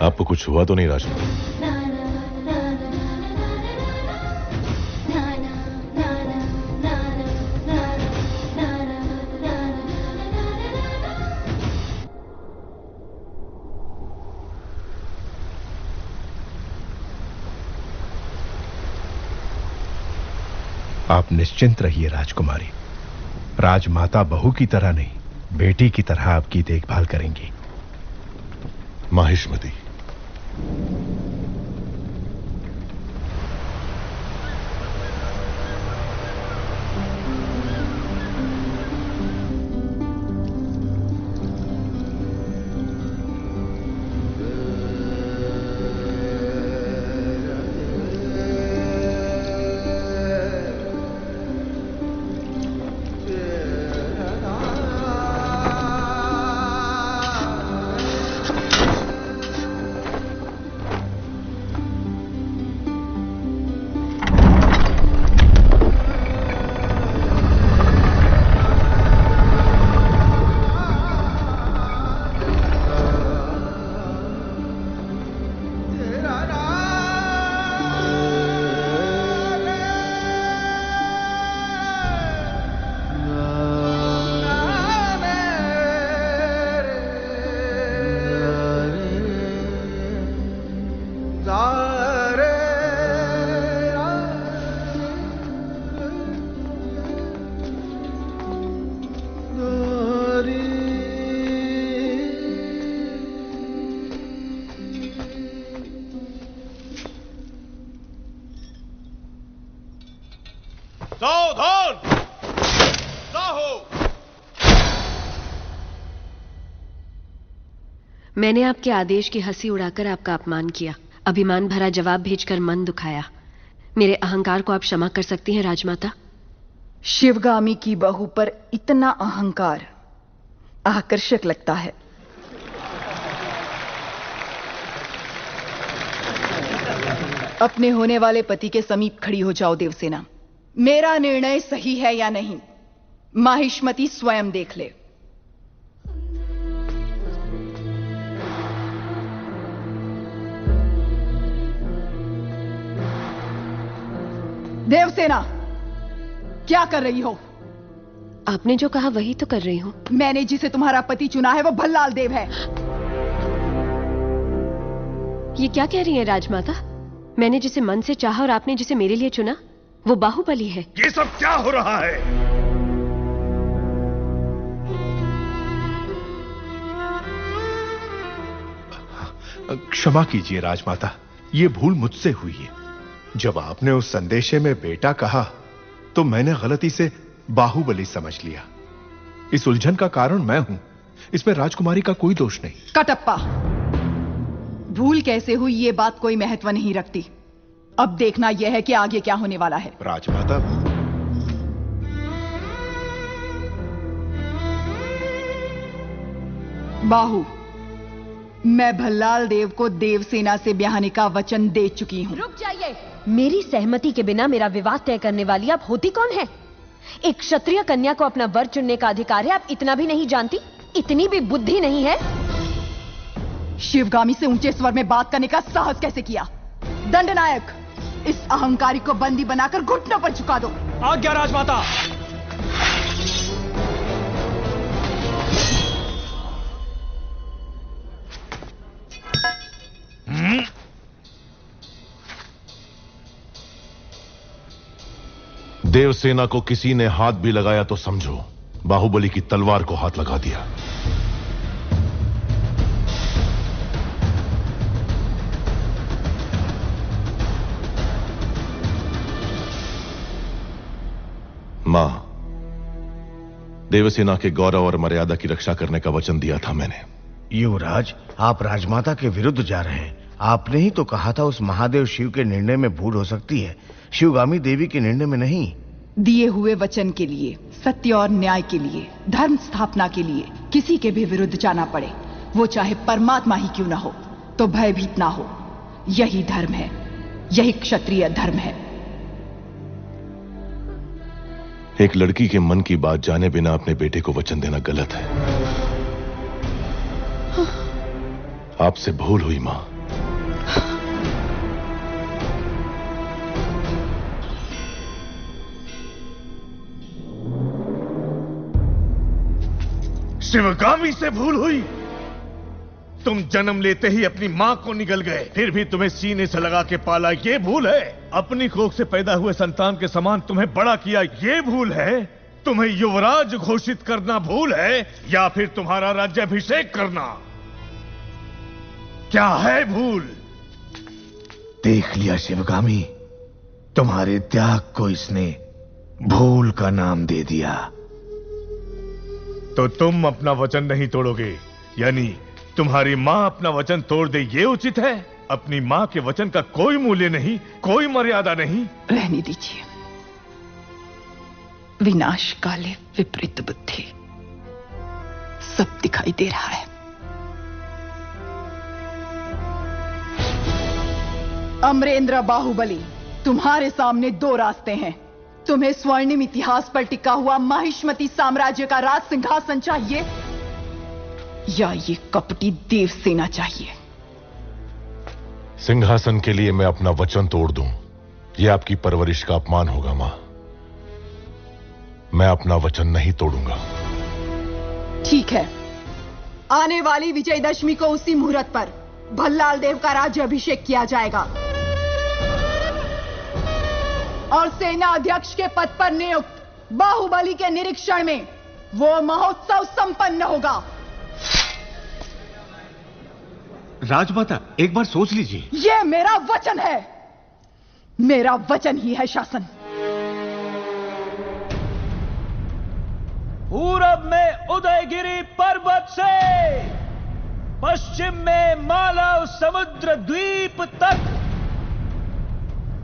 आपको कुछ हुआ तो नहीं राजकुमार? आप निश्चिंत रहिए राजकुमारी। राजमाता बहू की तरह नहीं, बेटी की तरह आपकी देखभाल करेंगी। माहिष्मती, मैंने आपके आदेश की हंसी उड़ाकर आपका अपमान किया, अभिमान भरा जवाब भेजकर मन दुखाया। मेरे अहंकार को आप क्षमा कर सकती हैं राजमाता? शिवगामी की बहू पर इतना अहंकार आकर्षक लगता है। अपने होने वाले पति के समीप खड़ी हो जाओ देवसेना। मेरा निर्णय सही है या नहीं, माहिष्मती स्वयं देख ले। देवसेना, क्या कर रही हो? आपने जो कहा वही तो कर रही हूं। मैंने जिसे तुम्हारा पति चुना है वो भल्लाल देव है। ये क्या कह रही है राजमाता? मैंने जिसे मन से चाहा और आपने जिसे मेरे लिए चुना वो बाहुबली है। ये सब क्या हो रहा है? क्षमा कीजिए राजमाता, ये भूल मुझसे हुई है। जब आपने उस संदेशे में बेटा कहा तो मैंने गलती से बाहुबली समझ लिया। इस उलझन का कारण मैं हूं, इसमें राजकुमारी का कोई दोष नहीं। कटप्पा, भूल कैसे हुई ये बात कोई महत्व नहीं रखती। अब देखना यह है कि आगे क्या होने वाला है। राजमाता, बाहु, मैं भल्लाल देव को देवसेना से ब्याहने का वचन दे चुकी हूं। रुक जाइए। मेरी सहमति के बिना मेरा विवाह तय करने वाली आप होती कौन है? एक क्षत्रिय कन्या को अपना वर चुनने का अधिकार है, आप इतना भी नहीं जानती? इतनी भी बुद्धि नहीं है? शिवगामी से ऊंचे स्वर में बात करने का साहस कैसे किया? दंडनायक, इस अहंकारी को बंदी बनाकर घुटनों पर झुका दो। आज्ञा राजमाता। देवसेना को किसी ने हाथ भी लगाया तो समझो बाहुबली की तलवार को हाथ लगा दिया। मां, देवसेना के गौरव और मर्यादा की रक्षा करने का वचन दिया था मैंने। युवराज, आप राजमाता के विरुद्ध जा रहे हैं। आपने ही तो कहा था उस महादेव शिव के निर्णय में भूल हो सकती है, शिवगामी देवी के निर्णय में नहीं। दिए हुए वचन के लिए, सत्य और न्याय के लिए, धर्म स्थापना के लिए किसी के भी विरुद्ध जाना पड़े, वो चाहे परमात्मा ही क्यों ना हो, तो भयभीत ना हो। यही धर्म है, यही क्षत्रिय धर्म है। एक लड़की के मन की बात जाने बिना अपने बेटे को वचन देना गलत है। आपसे भूल हुई मां। शिवगामी से भूल हुई? तुम जन्म लेते ही अपनी मां को निगल गए, फिर भी तुम्हें सीने से लगा के पाला, ये भूल है? अपनी कोख से पैदा हुए संतान के समान तुम्हें बड़ा किया, ये भूल है? तुम्हें युवराज घोषित करना भूल है, या फिर तुम्हारा राज्याभिषेक करना? क्या है भूल? देख लिया शिवगामी, तुम्हारे त्याग को इसने भूल का नाम दे दिया। तो तुम अपना वचन नहीं तोड़ोगे, यानी तुम्हारी मां अपना वचन तोड़ दे, ये उचित है? अपनी मां के वचन का कोई मूल्य नहीं, कोई मर्यादा नहीं। रहने दीजिए। विनाश काले विपरीत बुद्धि, सब दिखाई दे रहा है। अमरेंद्र बाहुबली, तुम्हारे सामने दो रास्ते हैं। तुम्हें स्वर्णिम इतिहास पर टिका हुआ माहिष्मती साम्राज्य का राज सिंहासन चाहिए, या ये कपटी देवसेना चाहिए? सिंहासन के लिए मैं अपना वचन तोड़ दूं, यह आपकी परवरिश का अपमान होगा मां। मैं अपना वचन नहीं तोड़ूंगा। ठीक है, आने वाली विजयदशमी को उसी मुहूर्त पर भल्लाल देव का राज्याभिषेक किया जाएगा और सेना अध्यक्ष के पद पर नियुक्त बाहुबली के निरीक्षण में वो महोत्सव संपन्न होगा। राजमाता, एक बार सोच लीजिए। ये मेरा वचन है, मेरा वचन ही है शासन। पूरब में उदयगिरी पर्वत से पश्चिम में मालव समुद्र द्वीप तक,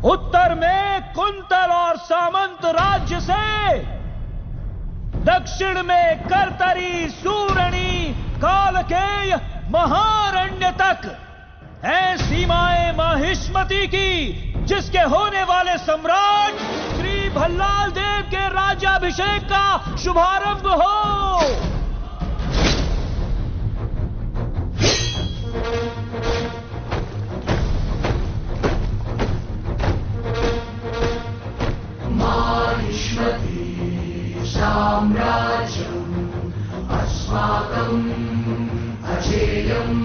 उत्तर में कुंतल और सामंत राज्य से, दक्षिण में करतरी, सूरणी, कालकेय, महारण्य तक है सीमाएं माहिष्मती की, जिसके होने वाले सम्राट श्री भल्लाल देव के राज्याभिषेक का शुभारंभ हो। माहिष्मती साम्राज्यम् अस्माकम् अजेयम्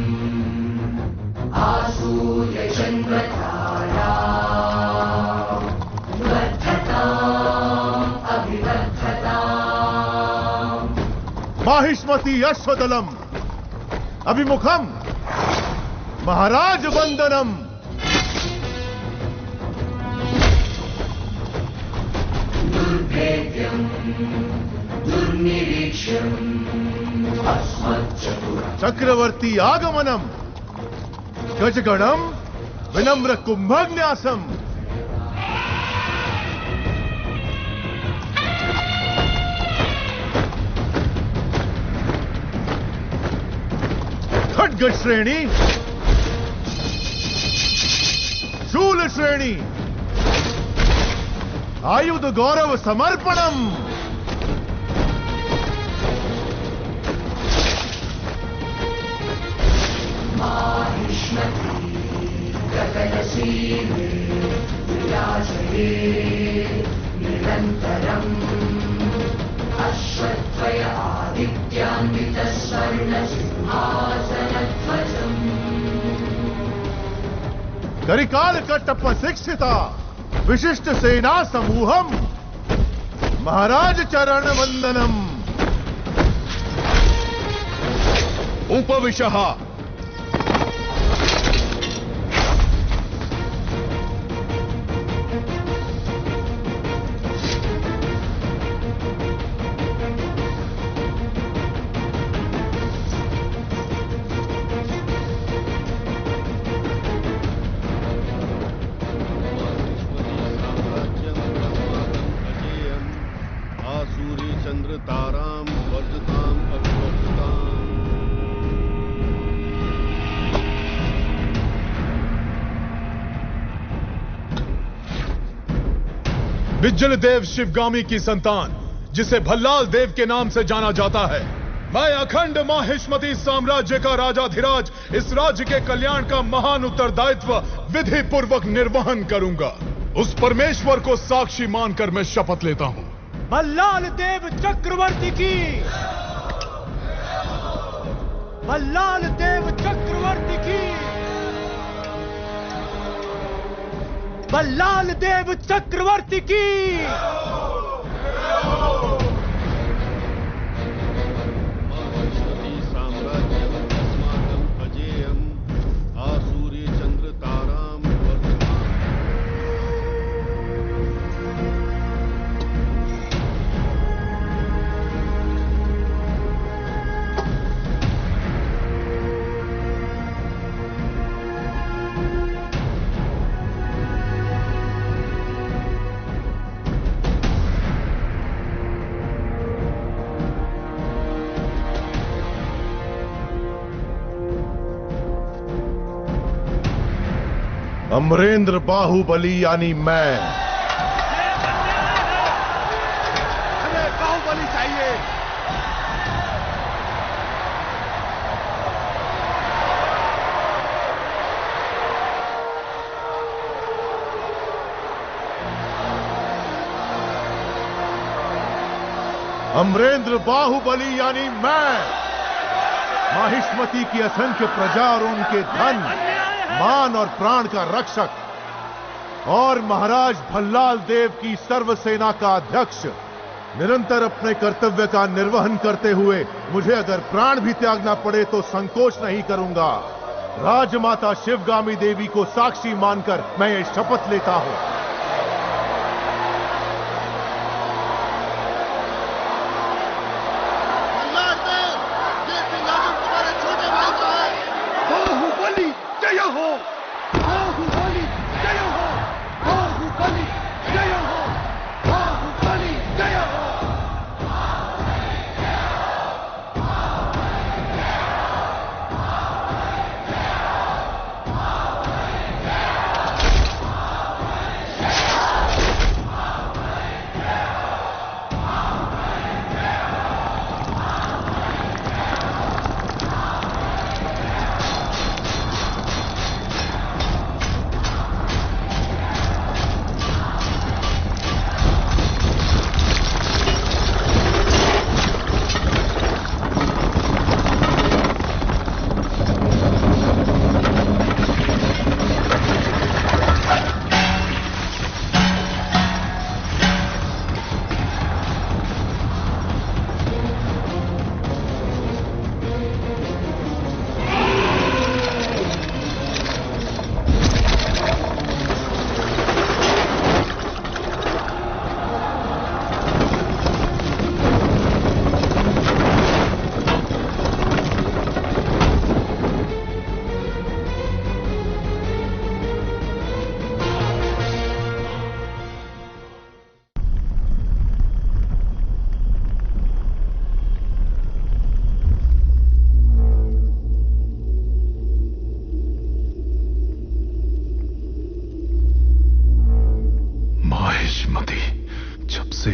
आसूर्यचन्द्रतारा वर्धताम् अभिवर्धताम्। माहिष्मती अश्वदलम् अभिमुखम् महाराज वंदनम्। दुर्भेद्यम् दुर्निरीक्ष्यम् अस्मच्चतुरम्। चक्रवर्ती आगमनम् गजगणम् विनम्र कुंभन्यासम्। खड्ग श्रेणी, शूल श्रेणी, आयुध गौरव समर्पणम्। माहिष्मती गगनसीमे विराजते निरन्तरम् अश्वत्थय आदित्यान्वितः स्वर्णसिंहासनध्वजम् करिकाल कट्टप्प शिक्षिता विशिष्ट सेना समूहम महाराज चरण वंदनम उपविशः बिज्जल देव शिवगामी की संतान जिसे भल्लाल देव के नाम से जाना जाता है, मैं अखंड माहिष्मती साम्राज्य का राजाधिराज इस राज्य के कल्याण का महान उत्तरदायित्व विधि पूर्वक निर्वहन करूंगा। उस परमेश्वर को साक्षी मानकर मैं शपथ लेता हूं। भल्लाल देव चक्रवर्ती की, भल्लाल देव चक्रवर्ती की, भल्लाल देव चक्रवर्ती की। अमरेंद्र बाहुबली यानी मैं। हमें बाहुबली चाहिए। अमरेंद्र बाहुबली यानी मैं, माहिष्मती की असंख्य प्रजा और उनके धन, मान और प्राण का रक्षक और महाराज भल्लाल देव की सर्वसेना का अध्यक्ष, निरंतर अपने कर्तव्य का निर्वहन करते हुए मुझे अगर प्राण भी त्यागना पड़े तो संकोच नहीं करूंगा। राजमाता शिवगामी देवी को साक्षी मानकर मैं ये शपथ लेता हूं।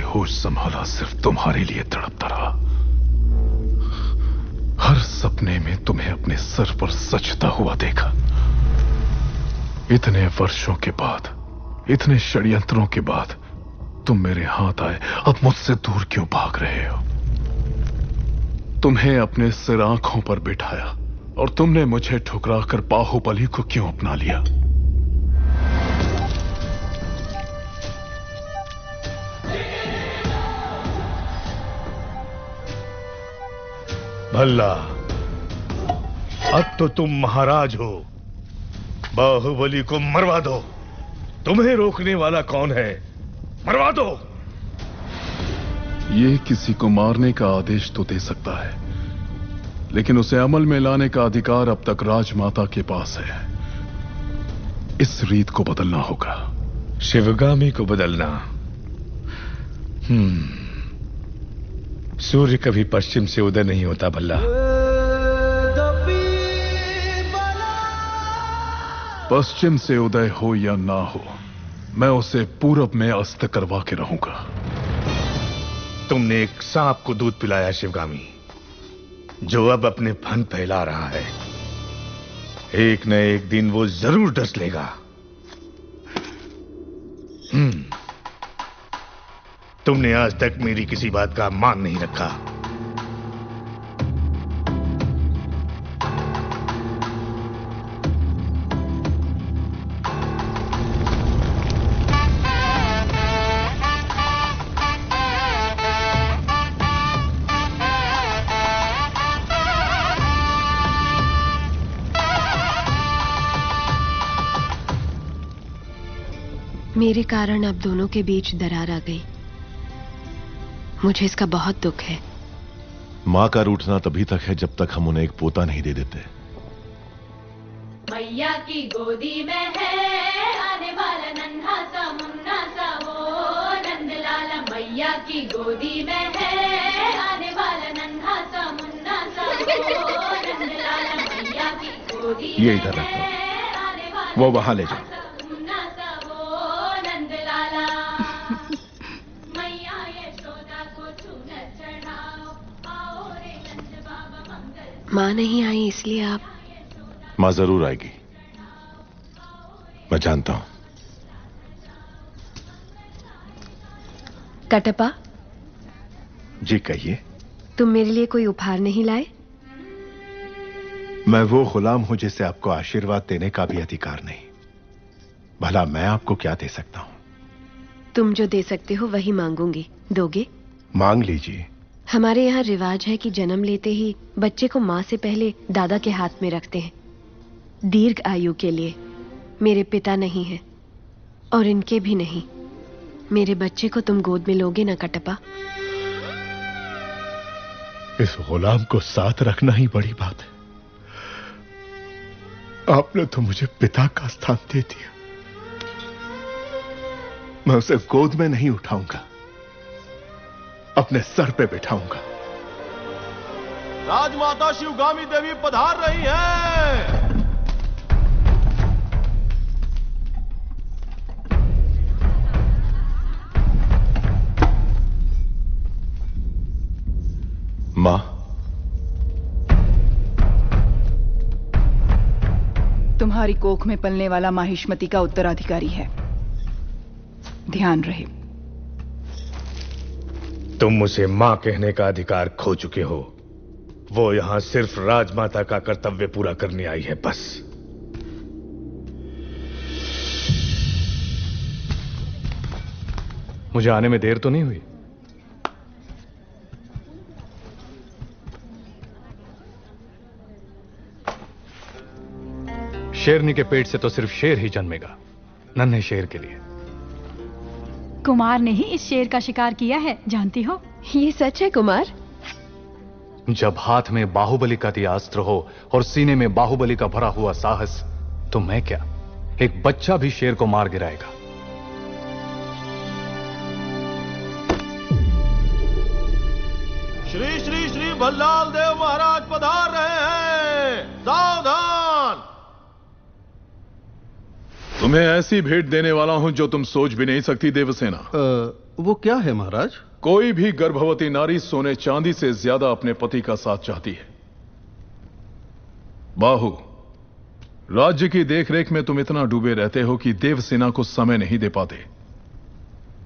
होश संभाला सिर्फ तुम्हारे लिए तड़पता रहा। हर सपने में तुम्हें अपने सर पर सजता हुआ देखा। इतने वर्षों के बाद इतने षड्यंत्रों के बाद तुम मेरे हाथ आए, अब मुझसे दूर क्यों भाग रहे हो? तुम्हें अपने सिर आंखों पर बिठाया और तुमने मुझे ठुकराकर बाहुबली को क्यों अपना लिया? भल्ला, अब तो तुम महाराज हो। बाहुबली को मरवा दो। तुम्हें रोकने वाला कौन है? मरवा दो। ये किसी को मारने का आदेश तो दे सकता है, लेकिन उसे अमल में लाने का अधिकार अब तक राजमाता के पास है। इस रीत को बदलना होगा। शिवगामी को बदलना? सूर्य कभी पश्चिम से उदय नहीं होता भल्ला। पश्चिम से उदय हो या ना हो, मैं उसे पूरब में अस्त करवा के रहूंगा। तुमने एक सांप को दूध पिलाया शिवगामी, जो अब अपने फन फैला रहा है। एक न एक दिन वो जरूर डस लेगा। तुमने आज तक मेरी किसी बात का मान नहीं रखा। मेरे कारण अब दोनों के बीच दरार आ गई। मुझे इसका बहुत दुख है। मां का रूठना तभी तक है जब तक हम उन्हें एक पोता नहीं दे देते। मैया की गोदी में है आने वाला नन्हा सा मुन्ना सा वो नंदलाला। मैया की गोदी में है आने वाला नन्हा सा मुन्ना सा वो नंदलाला। मैया की गोदी ये इधर रखो, वो वहां ले जाओ। माँ नहीं आई इसलिए आप? मां जरूर आएगी, मैं जानता हूं। कटप्पा, जी कहिए। तुम मेरे लिए कोई उपहार नहीं लाए? मैं वो गुलाम हूं जिसे आपको आशीर्वाद देने का भी अधिकार नहीं। भला मैं आपको क्या दे सकता हूं? तुम जो दे सकते हो वही मांगूंगी। दोगे? मांग लीजिए। हमारे यहाँ रिवाज है कि जन्म लेते ही बच्चे को माँ से पहले दादा के हाथ में रखते हैं, दीर्घ आयु के लिए। मेरे पिता नहीं है और इनके भी नहीं। मेरे बच्चे को तुम गोद में लोगे ना कटप्पा? इस गुलाम को साथ रखना ही बड़ी बात है। आपने तो मुझे पिता का स्थान दे दिया। मैं उसे गोद में नहीं उठाऊंगा, अपने सर पे बिठाऊंगा। राजमाता शिवगामी देवी पधार रही हैं। मां, तुम्हारी कोख में पलने वाला माहिष्मति का उत्तराधिकारी है, ध्यान रहे। तुम उसे मां कहने का अधिकार खो चुके हो। वो यहां सिर्फ राजमाता का कर्तव्य पूरा करने आई है, बस। मुझे आने में देर तो नहीं हुई? शेरनी के पेट से तो सिर्फ शेर ही जन्मेगा, नन्हे शेर के लिए। कुमार ने ही इस शेर का शिकार किया है, जानती हो? ये सच है कुमार? जब हाथ में बाहुबली का दिया अस्त्र हो और सीने में बाहुबली का भरा हुआ साहस, तो मैं क्या, एक बच्चा भी शेर को मार गिराएगा। श्री श्री श्री भल्लाल देव महाराज पधार रहे हैं। सावधान! तुम्हें ऐसी भेंट देने वाला हूं जो तुम सोच भी नहीं सकती देवसेना। वो क्या है महाराज? कोई भी गर्भवती नारी सोने चांदी से ज्यादा अपने पति का साथ चाहती है। बाहु, राज्य की देखरेख में तुम इतना डूबे रहते हो कि देवसेना को समय नहीं दे पाते।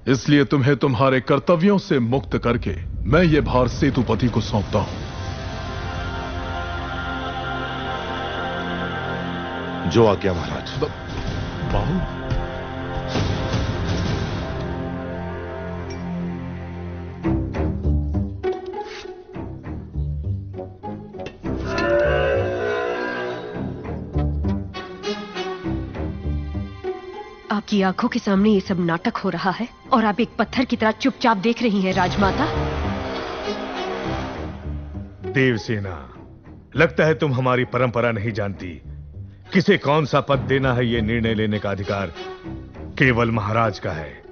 इसलिए तुम्हें तुम्हारे कर्तव्यों से मुक्त करके मैं ये भार सेतुपति को सौंपता हूं। जो आज्ञा महाराज। बाहु आपकी आंखों के सामने ये सब नाटक हो रहा है और आप एक पत्थर की तरह चुपचाप देख रही हैं राजमाता। देवसेना, लगता है तुम हमारी परंपरा नहीं जानती। किसे कौन सा पद देना है, ये निर्णय लेने का अधिकार केवल महाराज का है।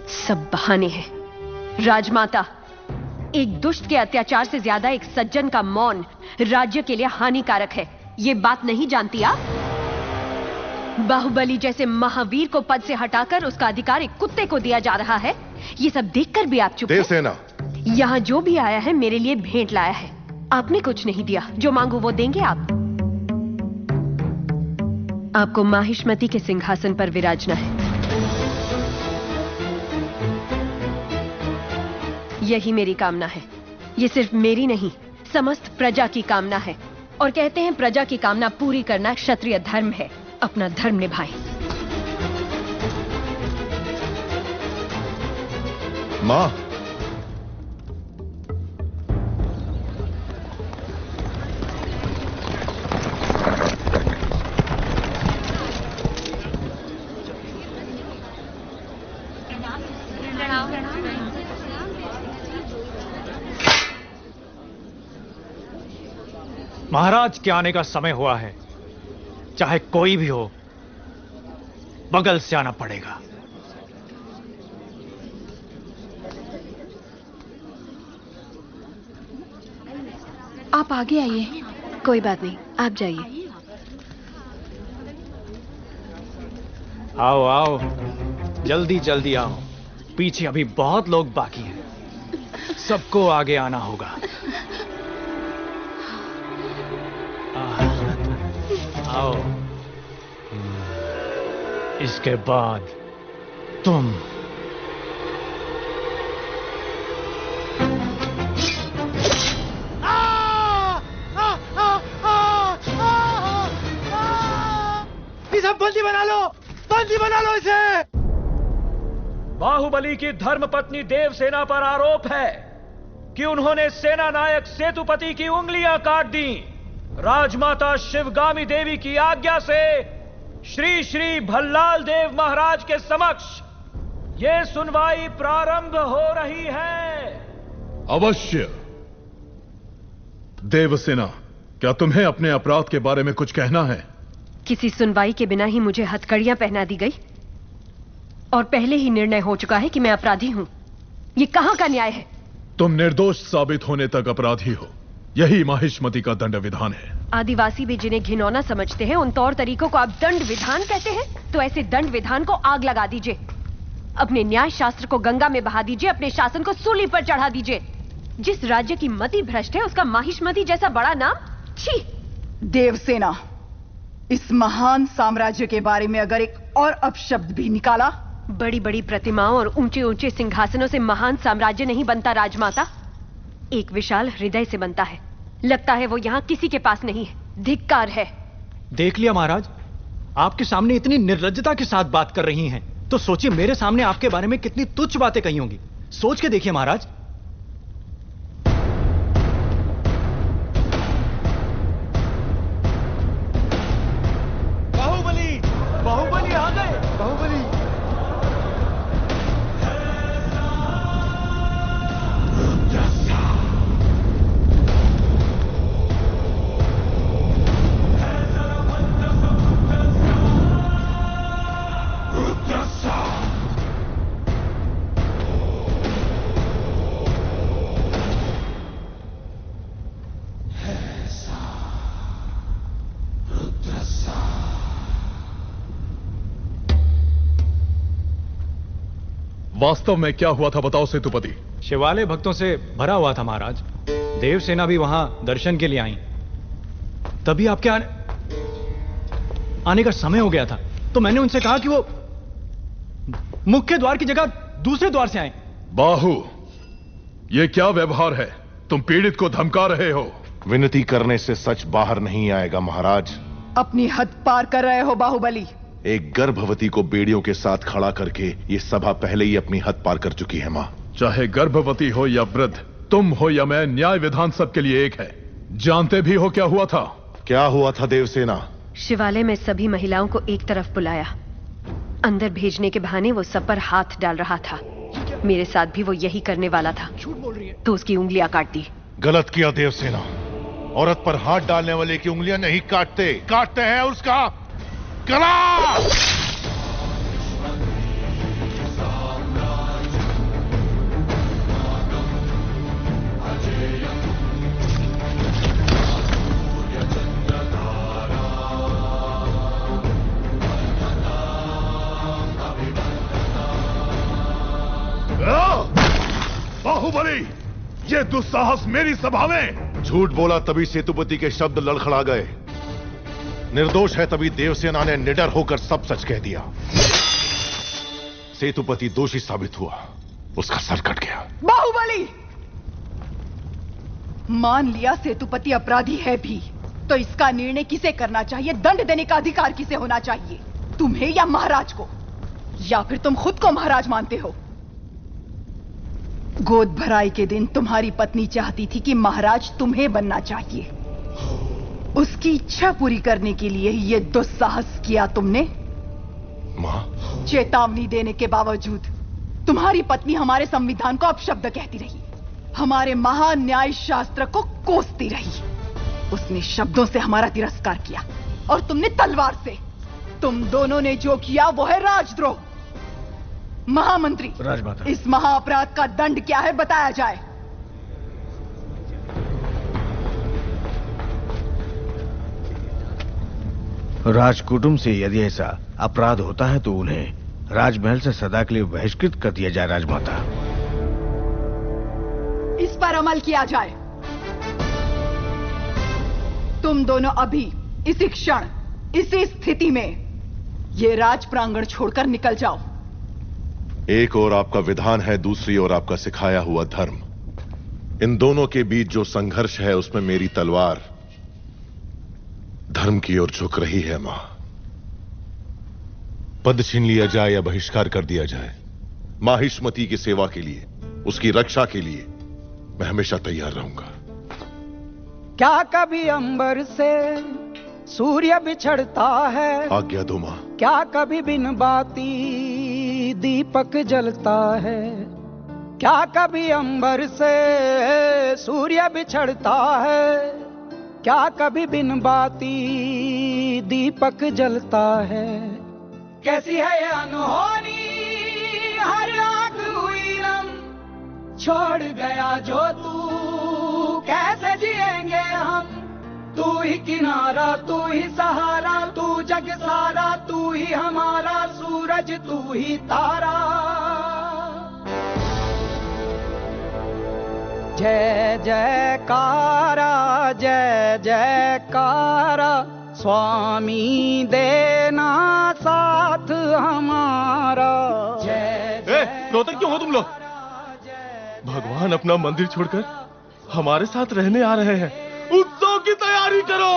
सब बहाने हैं राजमाता। एक दुष्ट के अत्याचार से ज्यादा एक सज्जन का मौन राज्य के लिए हानिकारक है। ये बात नहीं जानती आप? बाहुबली जैसे महावीर को पद से हटाकर उसका अधिकार एक कुत्ते को दिया जा रहा है। ये सब देखकर भी आप चुप हैं? देवसेना, यहाँ जो भी आया है मेरे लिए भेंट लाया है। आपने कुछ नहीं दिया, जो मांगू वो देंगे आप। आपको माहिष्मति के सिंहासन पर विराजना है। यही मेरी कामना है। ये सिर्फ मेरी नहीं, समस्त प्रजा की कामना है। और कहते हैं प्रजा की कामना पूरी करना क्षत्रिय धर्म है। अपना धर्म निभाएं। मां, महाराज के आने का समय हुआ है। चाहे कोई भी हो, बगल से आना पड़ेगा। आप आगे आइए। कोई बात नहीं, आप जाइए। आओ आओ, जल्दी जल्दी आओ। पीछे अभी बहुत लोग बाकी हैं। सबको आगे आना होगा। आओ। इसके बाद तुम। इसे बंदी बना लो, बंदी बना लो इसे। बाहुबली की धर्मपत्नी देवसेना पर आरोप है कि उन्होंने सेना नायक सेतुपति की उंगलियां काट दी। राजमाता शिवगामी देवी की आज्ञा से श्री श्री भल्लाल देव महाराज के समक्ष यह सुनवाई प्रारंभ हो रही है। अवश्य। देवसेना, क्या तुम्हें अपने अपराध के बारे में कुछ कहना है? किसी सुनवाई के बिना ही मुझे हथकड़ियां पहना दी गई और पहले ही निर्णय हो चुका है कि मैं अपराधी हूं। ये कहां का न्याय है? तुम निर्दोष साबित होने तक अपराधी हो। यही माहिष्मति का दंड विधान है। आदिवासी भी जिन्हें घिनौना समझते हैं, उन तौर तरीकों को आप दंड विधान कहते हैं? तो ऐसे दंड विधान को आग लगा दीजिए। अपने न्याय शास्त्र को गंगा में बहा दीजिए। अपने शासन को सूली पर चढ़ा दीजिए। जिस राज्य की मति भ्रष्ट है, उसका माहिष्मति जैसा बड़ा नाम। छी! देवसेना, इस महान साम्राज्य के बारे में अगर एक और अपशब्द भी निकाला। बड़ी बड़ी प्रतिमाओं और ऊंचे ऊंचे सिंहासनों से महान साम्राज्य नहीं बनता राजमाता। एक विशाल हृदय से बनता है। लगता है वो यहाँ किसी के पास नहीं है। धिक्कार है। देख लिया महाराज, आपके सामने इतनी निर्लज्जता के साथ बात कर रही हैं, तो सोचिए मेरे सामने आपके बारे में कितनी तुच्छ बातें कही होंगी। सोच के देखिए महाराज। बाहुबली, बाहुबली आ गए। बाहुबली। वास्तव में क्या हुआ था बताओ सेतुपति। शिवालय भक्तों से भरा हुआ था महाराज। देवसेना भी वहां दर्शन के लिए आई। तभी आपके आने। आने का समय हो गया था, तो मैंने उनसे कहा कि वो मुख्य द्वार की जगह दूसरे द्वार से आए। बाहु, ये क्या व्यवहार है? तुम पीड़ित को धमका रहे हो। विनती करने से सच बाहर नहीं आएगा महाराज। अपनी हद पार कर रहे हो बाहुबली। एक गर्भवती को बेड़ियों के साथ खड़ा करके ये सभा पहले ही अपनी हद पार कर चुकी है मां। चाहे गर्भवती हो या वृद्ध, तुम हो या मैं, न्याय विधान सबके लिए एक है। जानते भी हो क्या हुआ था? क्या हुआ था देवसेना? शिवालय में सभी महिलाओं को एक तरफ बुलाया, अंदर भेजने के बहाने वो सब पर हाथ डाल रहा था। मेरे साथ भी वो यही करने वाला था, तो उसकी उंगलियां काट दी। गलत किया देवसेना। औरत पर हाथ डालने वाले की उंगलियां नहीं काटते, काटते हैं उसका गला। बाहुबली, ये दुस्साहस मेरी सभा में! झूठ बोला तभी सेतुपति के शब्द लड़खड़ा गए। निर्दोष है तभी देवसेना ने निडर होकर सब सच कह दिया। सेतुपति दोषी साबित हुआ, उसका सर कट गया। बाहुबली, मान लिया सेतुपति अपराधी है भी, तो इसका निर्णय किसे करना चाहिए, दंड देने का अधिकार किसे होना चाहिए, तुम्हें या महाराज को? या फिर तुम खुद को महाराज मानते हो? गोद भराई के दिन तुम्हारी पत्नी चाहती थी कि महाराज तुम्हें बनना चाहिए। उसकी इच्छा पूरी करने के लिए ये दुस्साहस किया तुमने। मां, चेतावनी देने के बावजूद तुम्हारी पत्नी हमारे संविधान को अपशब्द कहती रही, हमारे महान न्याय शास्त्र को कोसती रही। उसने शब्दों से हमारा तिरस्कार किया और तुमने तलवार से। तुम दोनों ने जो किया वो है राजद्रोह। महामंत्री, राजमाता, इस महाअपराध का दंड क्या है बताया जाए। राजकुटुंब से यदि ऐसा अपराध होता है तो उन्हें राजमहल से सदा के लिए बहिष्कृत कर दिया जाए। राजमाता, इस पर अमल किया जाए। तुम दोनों अभी इसी क्षण इसी स्थिति में ये राज प्रांगण छोड़कर निकल जाओ। एक ओर आपका विधान है, दूसरी ओर आपका सिखाया हुआ धर्म। इन दोनों के बीच जो संघर्ष है उसमें मेरी तलवार धर्म की ओर झुक रही है। मां, पद छीन लिया जाए या बहिष्कार कर दिया जाए, माहिष्मती की सेवा के लिए, उसकी रक्षा के लिए मैं हमेशा तैयार रहूंगा। क्या कभी अंबर से सूर्य बिछड़ता है? आज्ञा दो मां। क्या कभी बिन बाती दीपक जलता है? क्या कभी अंबर से सूर्य बिछड़ता है? क्या कभी बिन बाती दीपक जलता है? कैसी है ये अनहोनी हर आंख हुई नम, छोड़ गया जो तू कैसे जिएंगे हम? तू ही किनारा, तू ही सहारा, तू जग सारा, तू ही हमारा सूरज, तू ही तारा। जय जयकारा, जय जयकारा, स्वामी देना साथ हमारा। जय रोतक क्यों हो तुम लोग? भगवान अपना मंदिर छोड़कर हमारे साथ रहने आ रहे हैं। उत्सव की तैयारी करो।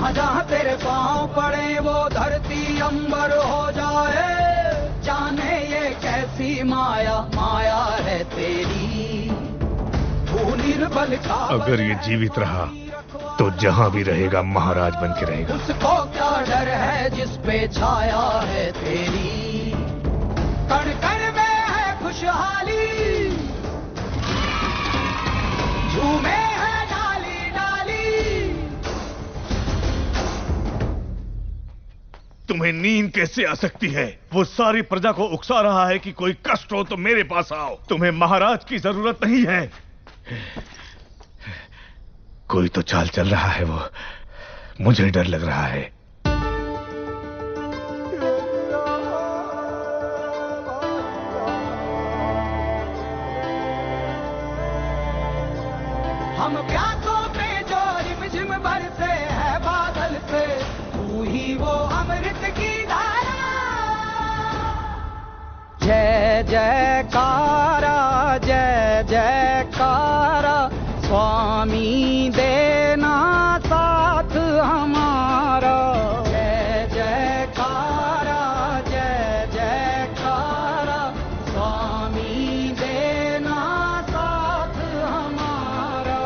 जहाँ जहाँ तेरे पाँव पड़े वो धरती अंबर हो जाए। जाने ये कैसी माया माया है तेरी, तू निर्बल का अगर ये जीवित रहा तो जहां भी रहेगा महाराज बन के रहेगा। उसको क्या डर है जिस पे छाया है तेरी, कण कण में है खुशहाली, झूमे है डाली डाली। तुम्हें नींद कैसे आ सकती है? वो सारी प्रजा को उकसा रहा है कि कोई कष्ट हो तो मेरे पास आओ। तुम्हें महाराज की जरूरत नहीं है। कोई तो चाल चल रहा है, वो मुझे डर लग रहा है। हम प्यासों पे जो रिमझिम बरसे है बादल से, तू ही वो अमृत की धारा। जय जयकारा जय जयकारा, स्वामी देना साथ हमारा। जय जयकारा जय जयकारा, स्वामी देना साथ हमारा।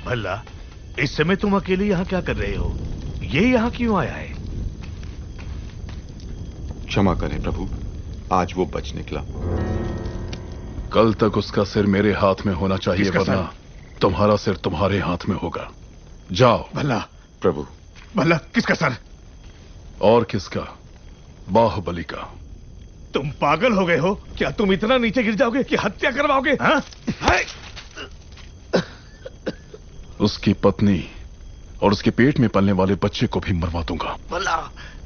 भल्ला, इस समय तुम अकेले यहाँ क्या कर रहे हो? ये यहाँ क्यों आया है? क्षमा करें प्रभु, आज वो बच निकला। कल तक उसका सिर मेरे हाथ में होना चाहिए, किसका वरना सर? तुम्हारा सिर तुम्हारे हाथ में होगा। जाओ। भल्ला प्रभु। भल्ला, किसका सर? और किसका? बाहुबली का। तुम पागल हो गए हो क्या? तुम इतना नीचे गिर जाओगे कि हत्या करवाओगे? हाँ? उसकी पत्नी और उसके पेट में पलने वाले बच्चे को भी मरवा दूंगा। भला।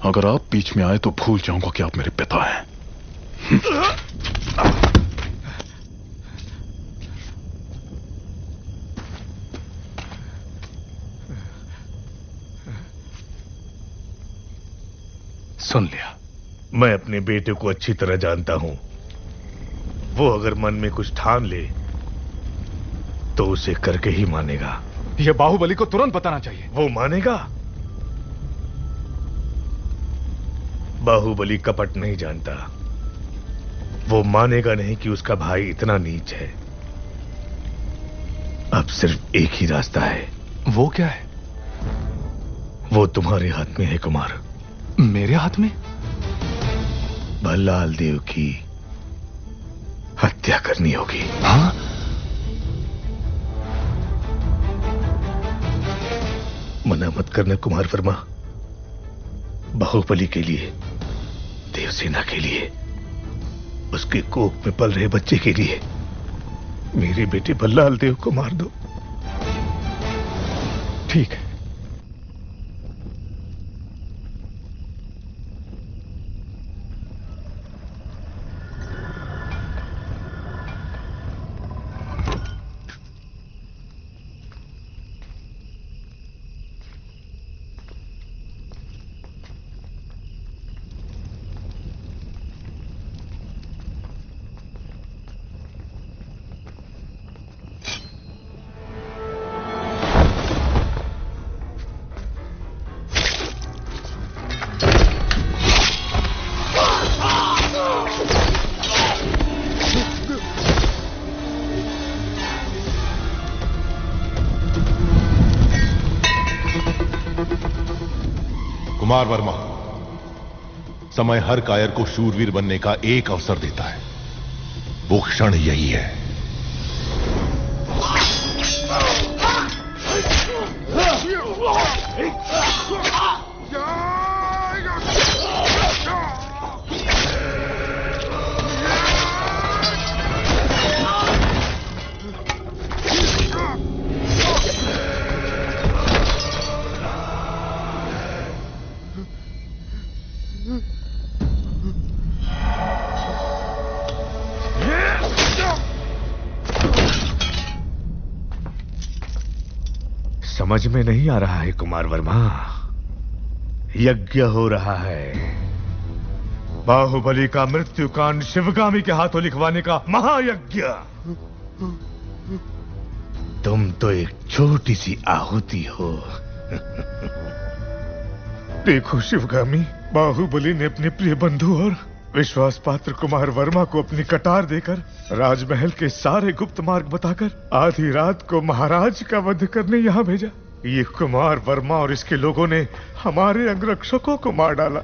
अगर आप बीच में आए तो भूल जाऊंगा कि आप मेरे पिता हैं। सुन लिया। मैं अपने बेटे को अच्छी तरह जानता हूं। वो अगर मन में कुछ ठान ले तो उसे करके ही मानेगा। यह बाहुबली को तुरंत बताना चाहिए। वो मानेगा? बाहुबली कपट नहीं जानता। वो मानेगा नहीं कि उसका भाई इतना नीच है। अब सिर्फ एक ही रास्ता है। वो क्या है? वो तुम्हारे हाथ में है कुमार। मेरे हाथ में? भल्लाल देव की हत्या करनी होगी। हाँ? मना मत करना कुमार वर्मा। बाहुबली के लिए, देवसेना के लिए, उसके कोख में पल रहे बच्चे के लिए मेरे बेटे भल्लाल देव को मार दो। ठीक है। कुमार वर्मा, समय हर कायर को शूरवीर बनने का एक अवसर देता है। वो क्षण यही है। समझ में नहीं आ रहा है कुमार वर्मा। यज्ञ हो रहा है, बाहुबली का मृत्युकांड शिवगामी के हाथों लिखवाने का महायज्ञ। तुम तो एक छोटी सी आहुति हो। देखो शिवगामी, बाहुबली ने अपने प्रिय बंधु और विश्वास पात्र कुमार वर्मा को अपनी कटार देकर राजमहल के सारे गुप्त मार्ग बताकर आधी रात को महाराज का वध करने यहाँ भेजा। ये कुमार वर्मा और इसके लोगों ने हमारे अंगरक्षकों को मार डाला।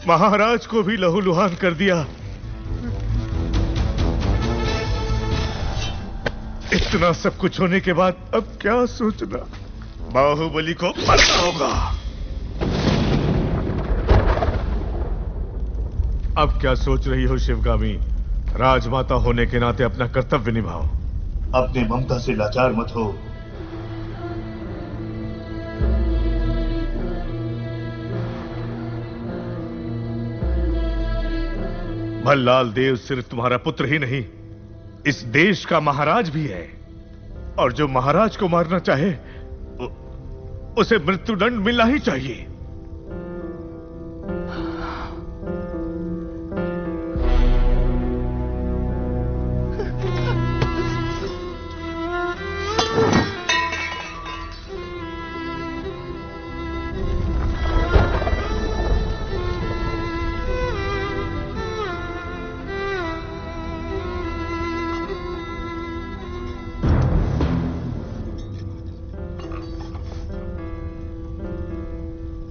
महाराज को भी लहूलुहान कर दिया। इतना सब कुछ होने के बाद अब क्या सोचना? बाहुबली को मरना होगा। अब क्या सोच रही हो शिवगामी? राजमाता होने के नाते अपना कर्तव्य निभाओ। अपने ममता से लाचार मत हो। भल्लाल देव सिर्फ तुम्हारा पुत्र ही नहीं, इस देश का महाराज भी है। और जो महाराज को मारना चाहे उसे मृत्युदंड मिलना ही चाहिए।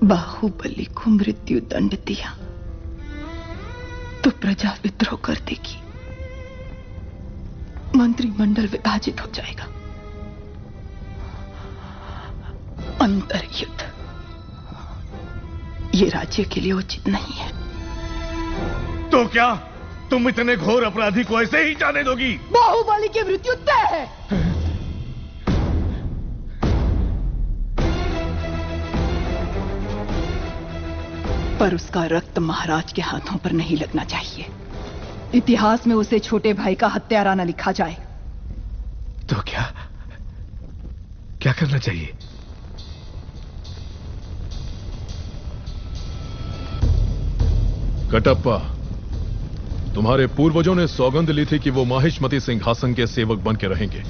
बाहुबली को मृत्यु दंड दिया तो प्रजा विद्रोह कर देगी, मंत्रिमंडल विभाजित हो जाएगा, अंतर्युद्ध ये राज्य के लिए उचित नहीं है। तो क्या तुम इतने घोर अपराधी को ऐसे ही जाने दोगी? बाहुबली की मृत्यु तय है। पर उसका रक्त महाराज के हाथों पर नहीं लगना चाहिए। इतिहास में उसे छोटे भाई का हत्यारा न लिखा जाए। तो क्या करना चाहिए? कटप्पा, तुम्हारे पूर्वजों ने सौगंध ली थी कि वो माहिष्मती सिंहासन के सेवक बन के रहेंगे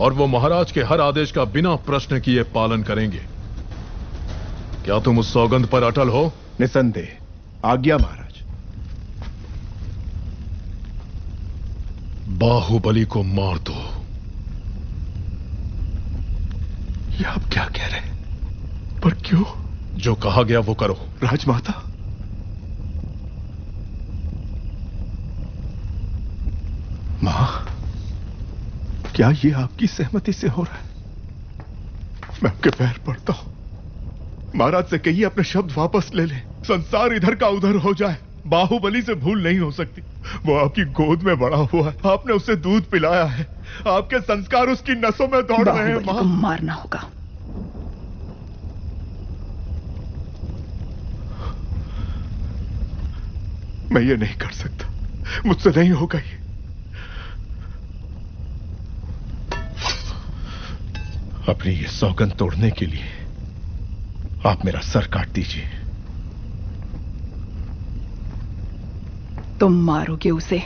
और वो महाराज के हर आदेश का बिना प्रश्न किए पालन करेंगे। क्या तुम उस सौगंध पर अटल हो? निसंदेह। आज्ञा महाराज। बाहुबली को मार दो। ये आप क्या कह रहे हैं? पर क्यों? जो कहा गया वो करो। राजमाता, मां, क्या ये आपकी सहमति से हो रहा है? मैं आपके पैर पड़ता हूं। महाराज से कहिए अपने शब्द वापस ले ले। संसार इधर का उधर हो जाए, बाहुबली से भूल नहीं हो सकती। वो आपकी गोद में बड़ा हुआ है, आपने उसे दूध पिलाया है, आपके संस्कार उसकी नसों में दौड़ रहे हैं। बाहुबली को मारना होगा। मैं ये नहीं कर सकता, मुझसे नहीं होगा ये। अपनी ये सौगंध तोड़ने के लिए आप मेरा सर काट दीजिए। तुम मारोगे उसे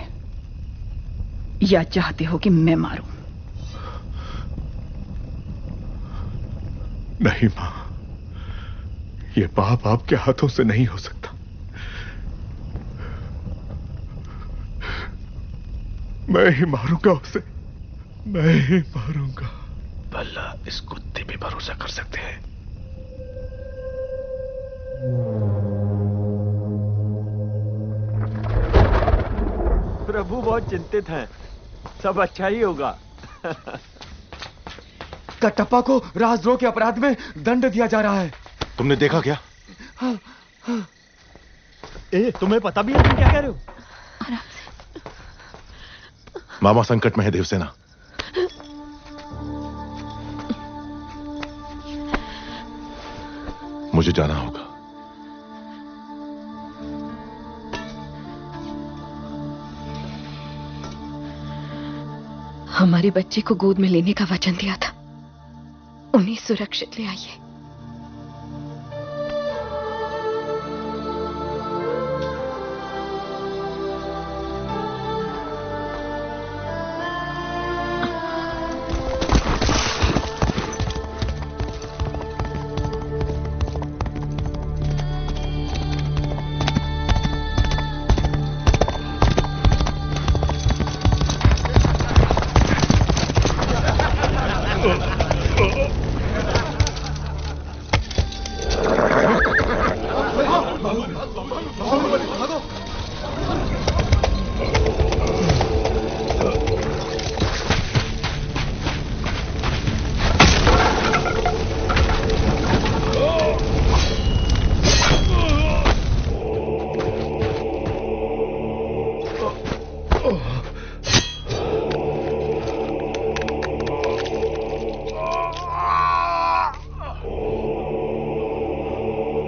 या चाहते हो कि मैं मारूं? नहीं मां, ये पाप आपके हाथों से नहीं हो सकता। मैं ही मारूंगा उसे, मैं ही मारूंगा। भला इस कुत्ते पे भरोसा कर सकते हैं? प्रभु बहुत चिंतित हैं। सब अच्छा ही होगा। कटप्पा को राजद्रोह के अपराध में दंड दिया जा रहा है। तुमने देखा क्या? तुम्हें पता भी है तुम क्या कह रहे हो? मामा संकट में है देवसेना। मुझे जाना होगा। हमारे बच्चे को गोद में लेने का वचन दिया था, उन्हें सुरक्षित ले आइए।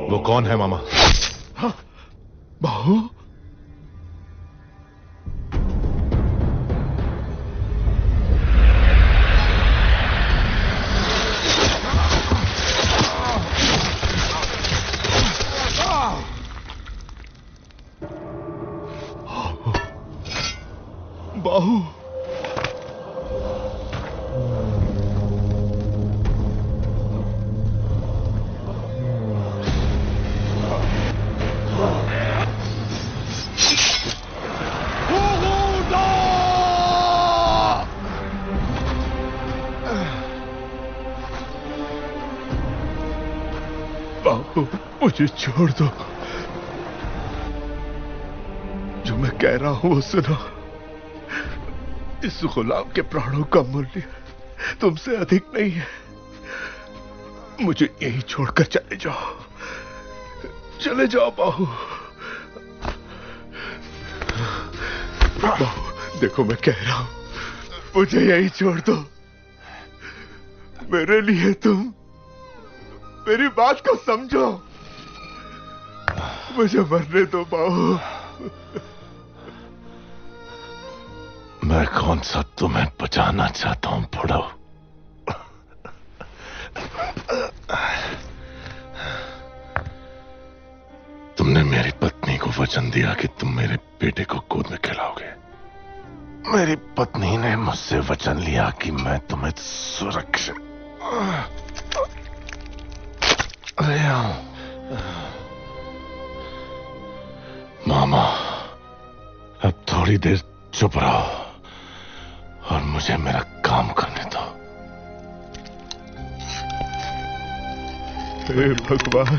वो कौन है मामा? बाहु? बाहु? मुझे छोड़ दो। जो मैं कह रहा हूं वो सुनो। इस गुलाम के प्राणों का मूल्य तुमसे अधिक नहीं है। मुझे यही छोड़कर चले जाओ। चले जाओ बाहु। बाहु देखो मैं कह रहा हूं मुझे यही छोड़ दो। मेरे लिए तुम मेरी बात को समझो। मुझे मरने दो बाहु। मैं कौन सा तुम्हें बचाना चाहता हूं बुढ़ो। तुमने मेरी पत्नी को वचन दिया कि तुम मेरे बेटे को गोद में खिलाओगे। मेरी पत्नी ने मुझसे वचन लिया कि मैं तुम्हें सुरक्षित ले आऊं। मामा अब थोड़ी देर चुप रहो और मुझे मेरा काम करने दो। हे भगवान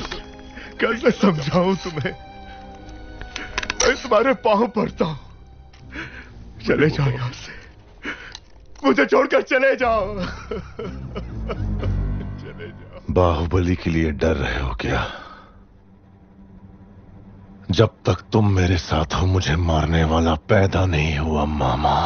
कैसे समझाऊं तुम्हें। मैं तुम्हारे पांव पड़ता हूं। चले जाओ यहां से। मुझे छोड़कर चले जाओ। चले जाओ। बाहुबली के लिए डर रहे हो क्या? जब तक तुम मेरे साथ हो मुझे मारने वाला पैदा नहीं हुआ मामा।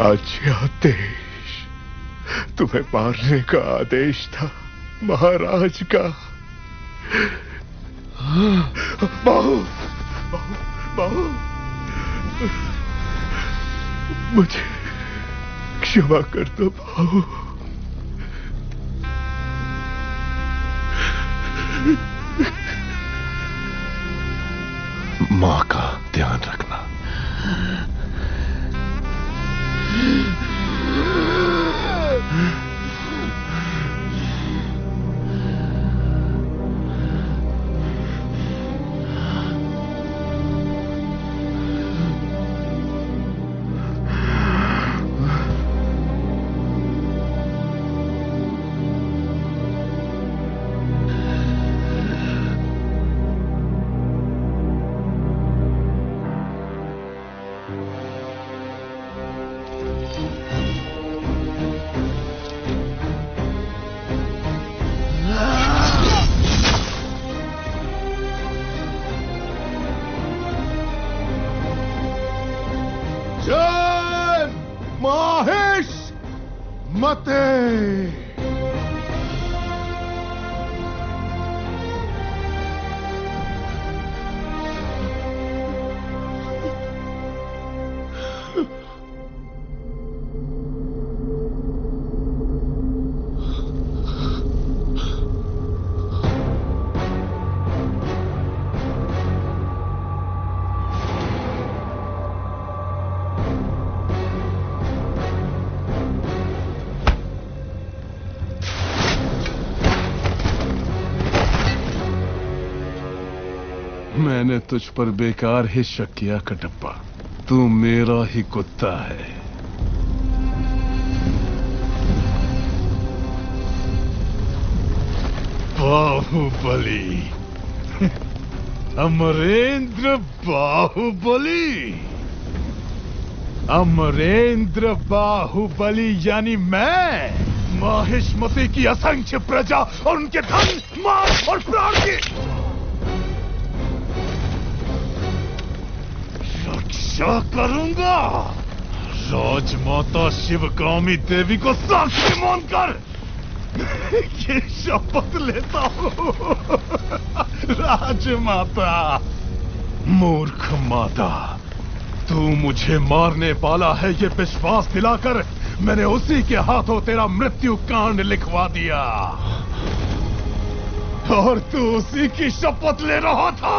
राज्याधीश, तुम्हें मारने का आदेश था महाराज का। बाहु, बाहु, बाहु, मुझे क्षमा कर दो बाहु। मां का ध्यान रखना। मैंने तुझ पर बेकार ही शक किया कटप्पा। तू मेरा ही कुत्ता है। बाहुबली, अमरेंद्र बाहुबली, अमरेंद्र बाहुबली यानी मैं माहिष्मती की असंख्य प्रजा और उनके धन, माल और प्राण की रक्षा करूंगा। राजमाता शिवगामी देवी को साक्षी मानकर ये शपथ लेता हूं। राजमाता, मूर्ख माता, तू मुझे मारने वाला है ये विश्वास दिलाकर मैंने उसी के हाथों तेरा मृत्यु कांड लिखवा दिया और तू उसी की शपथ ले रहा था।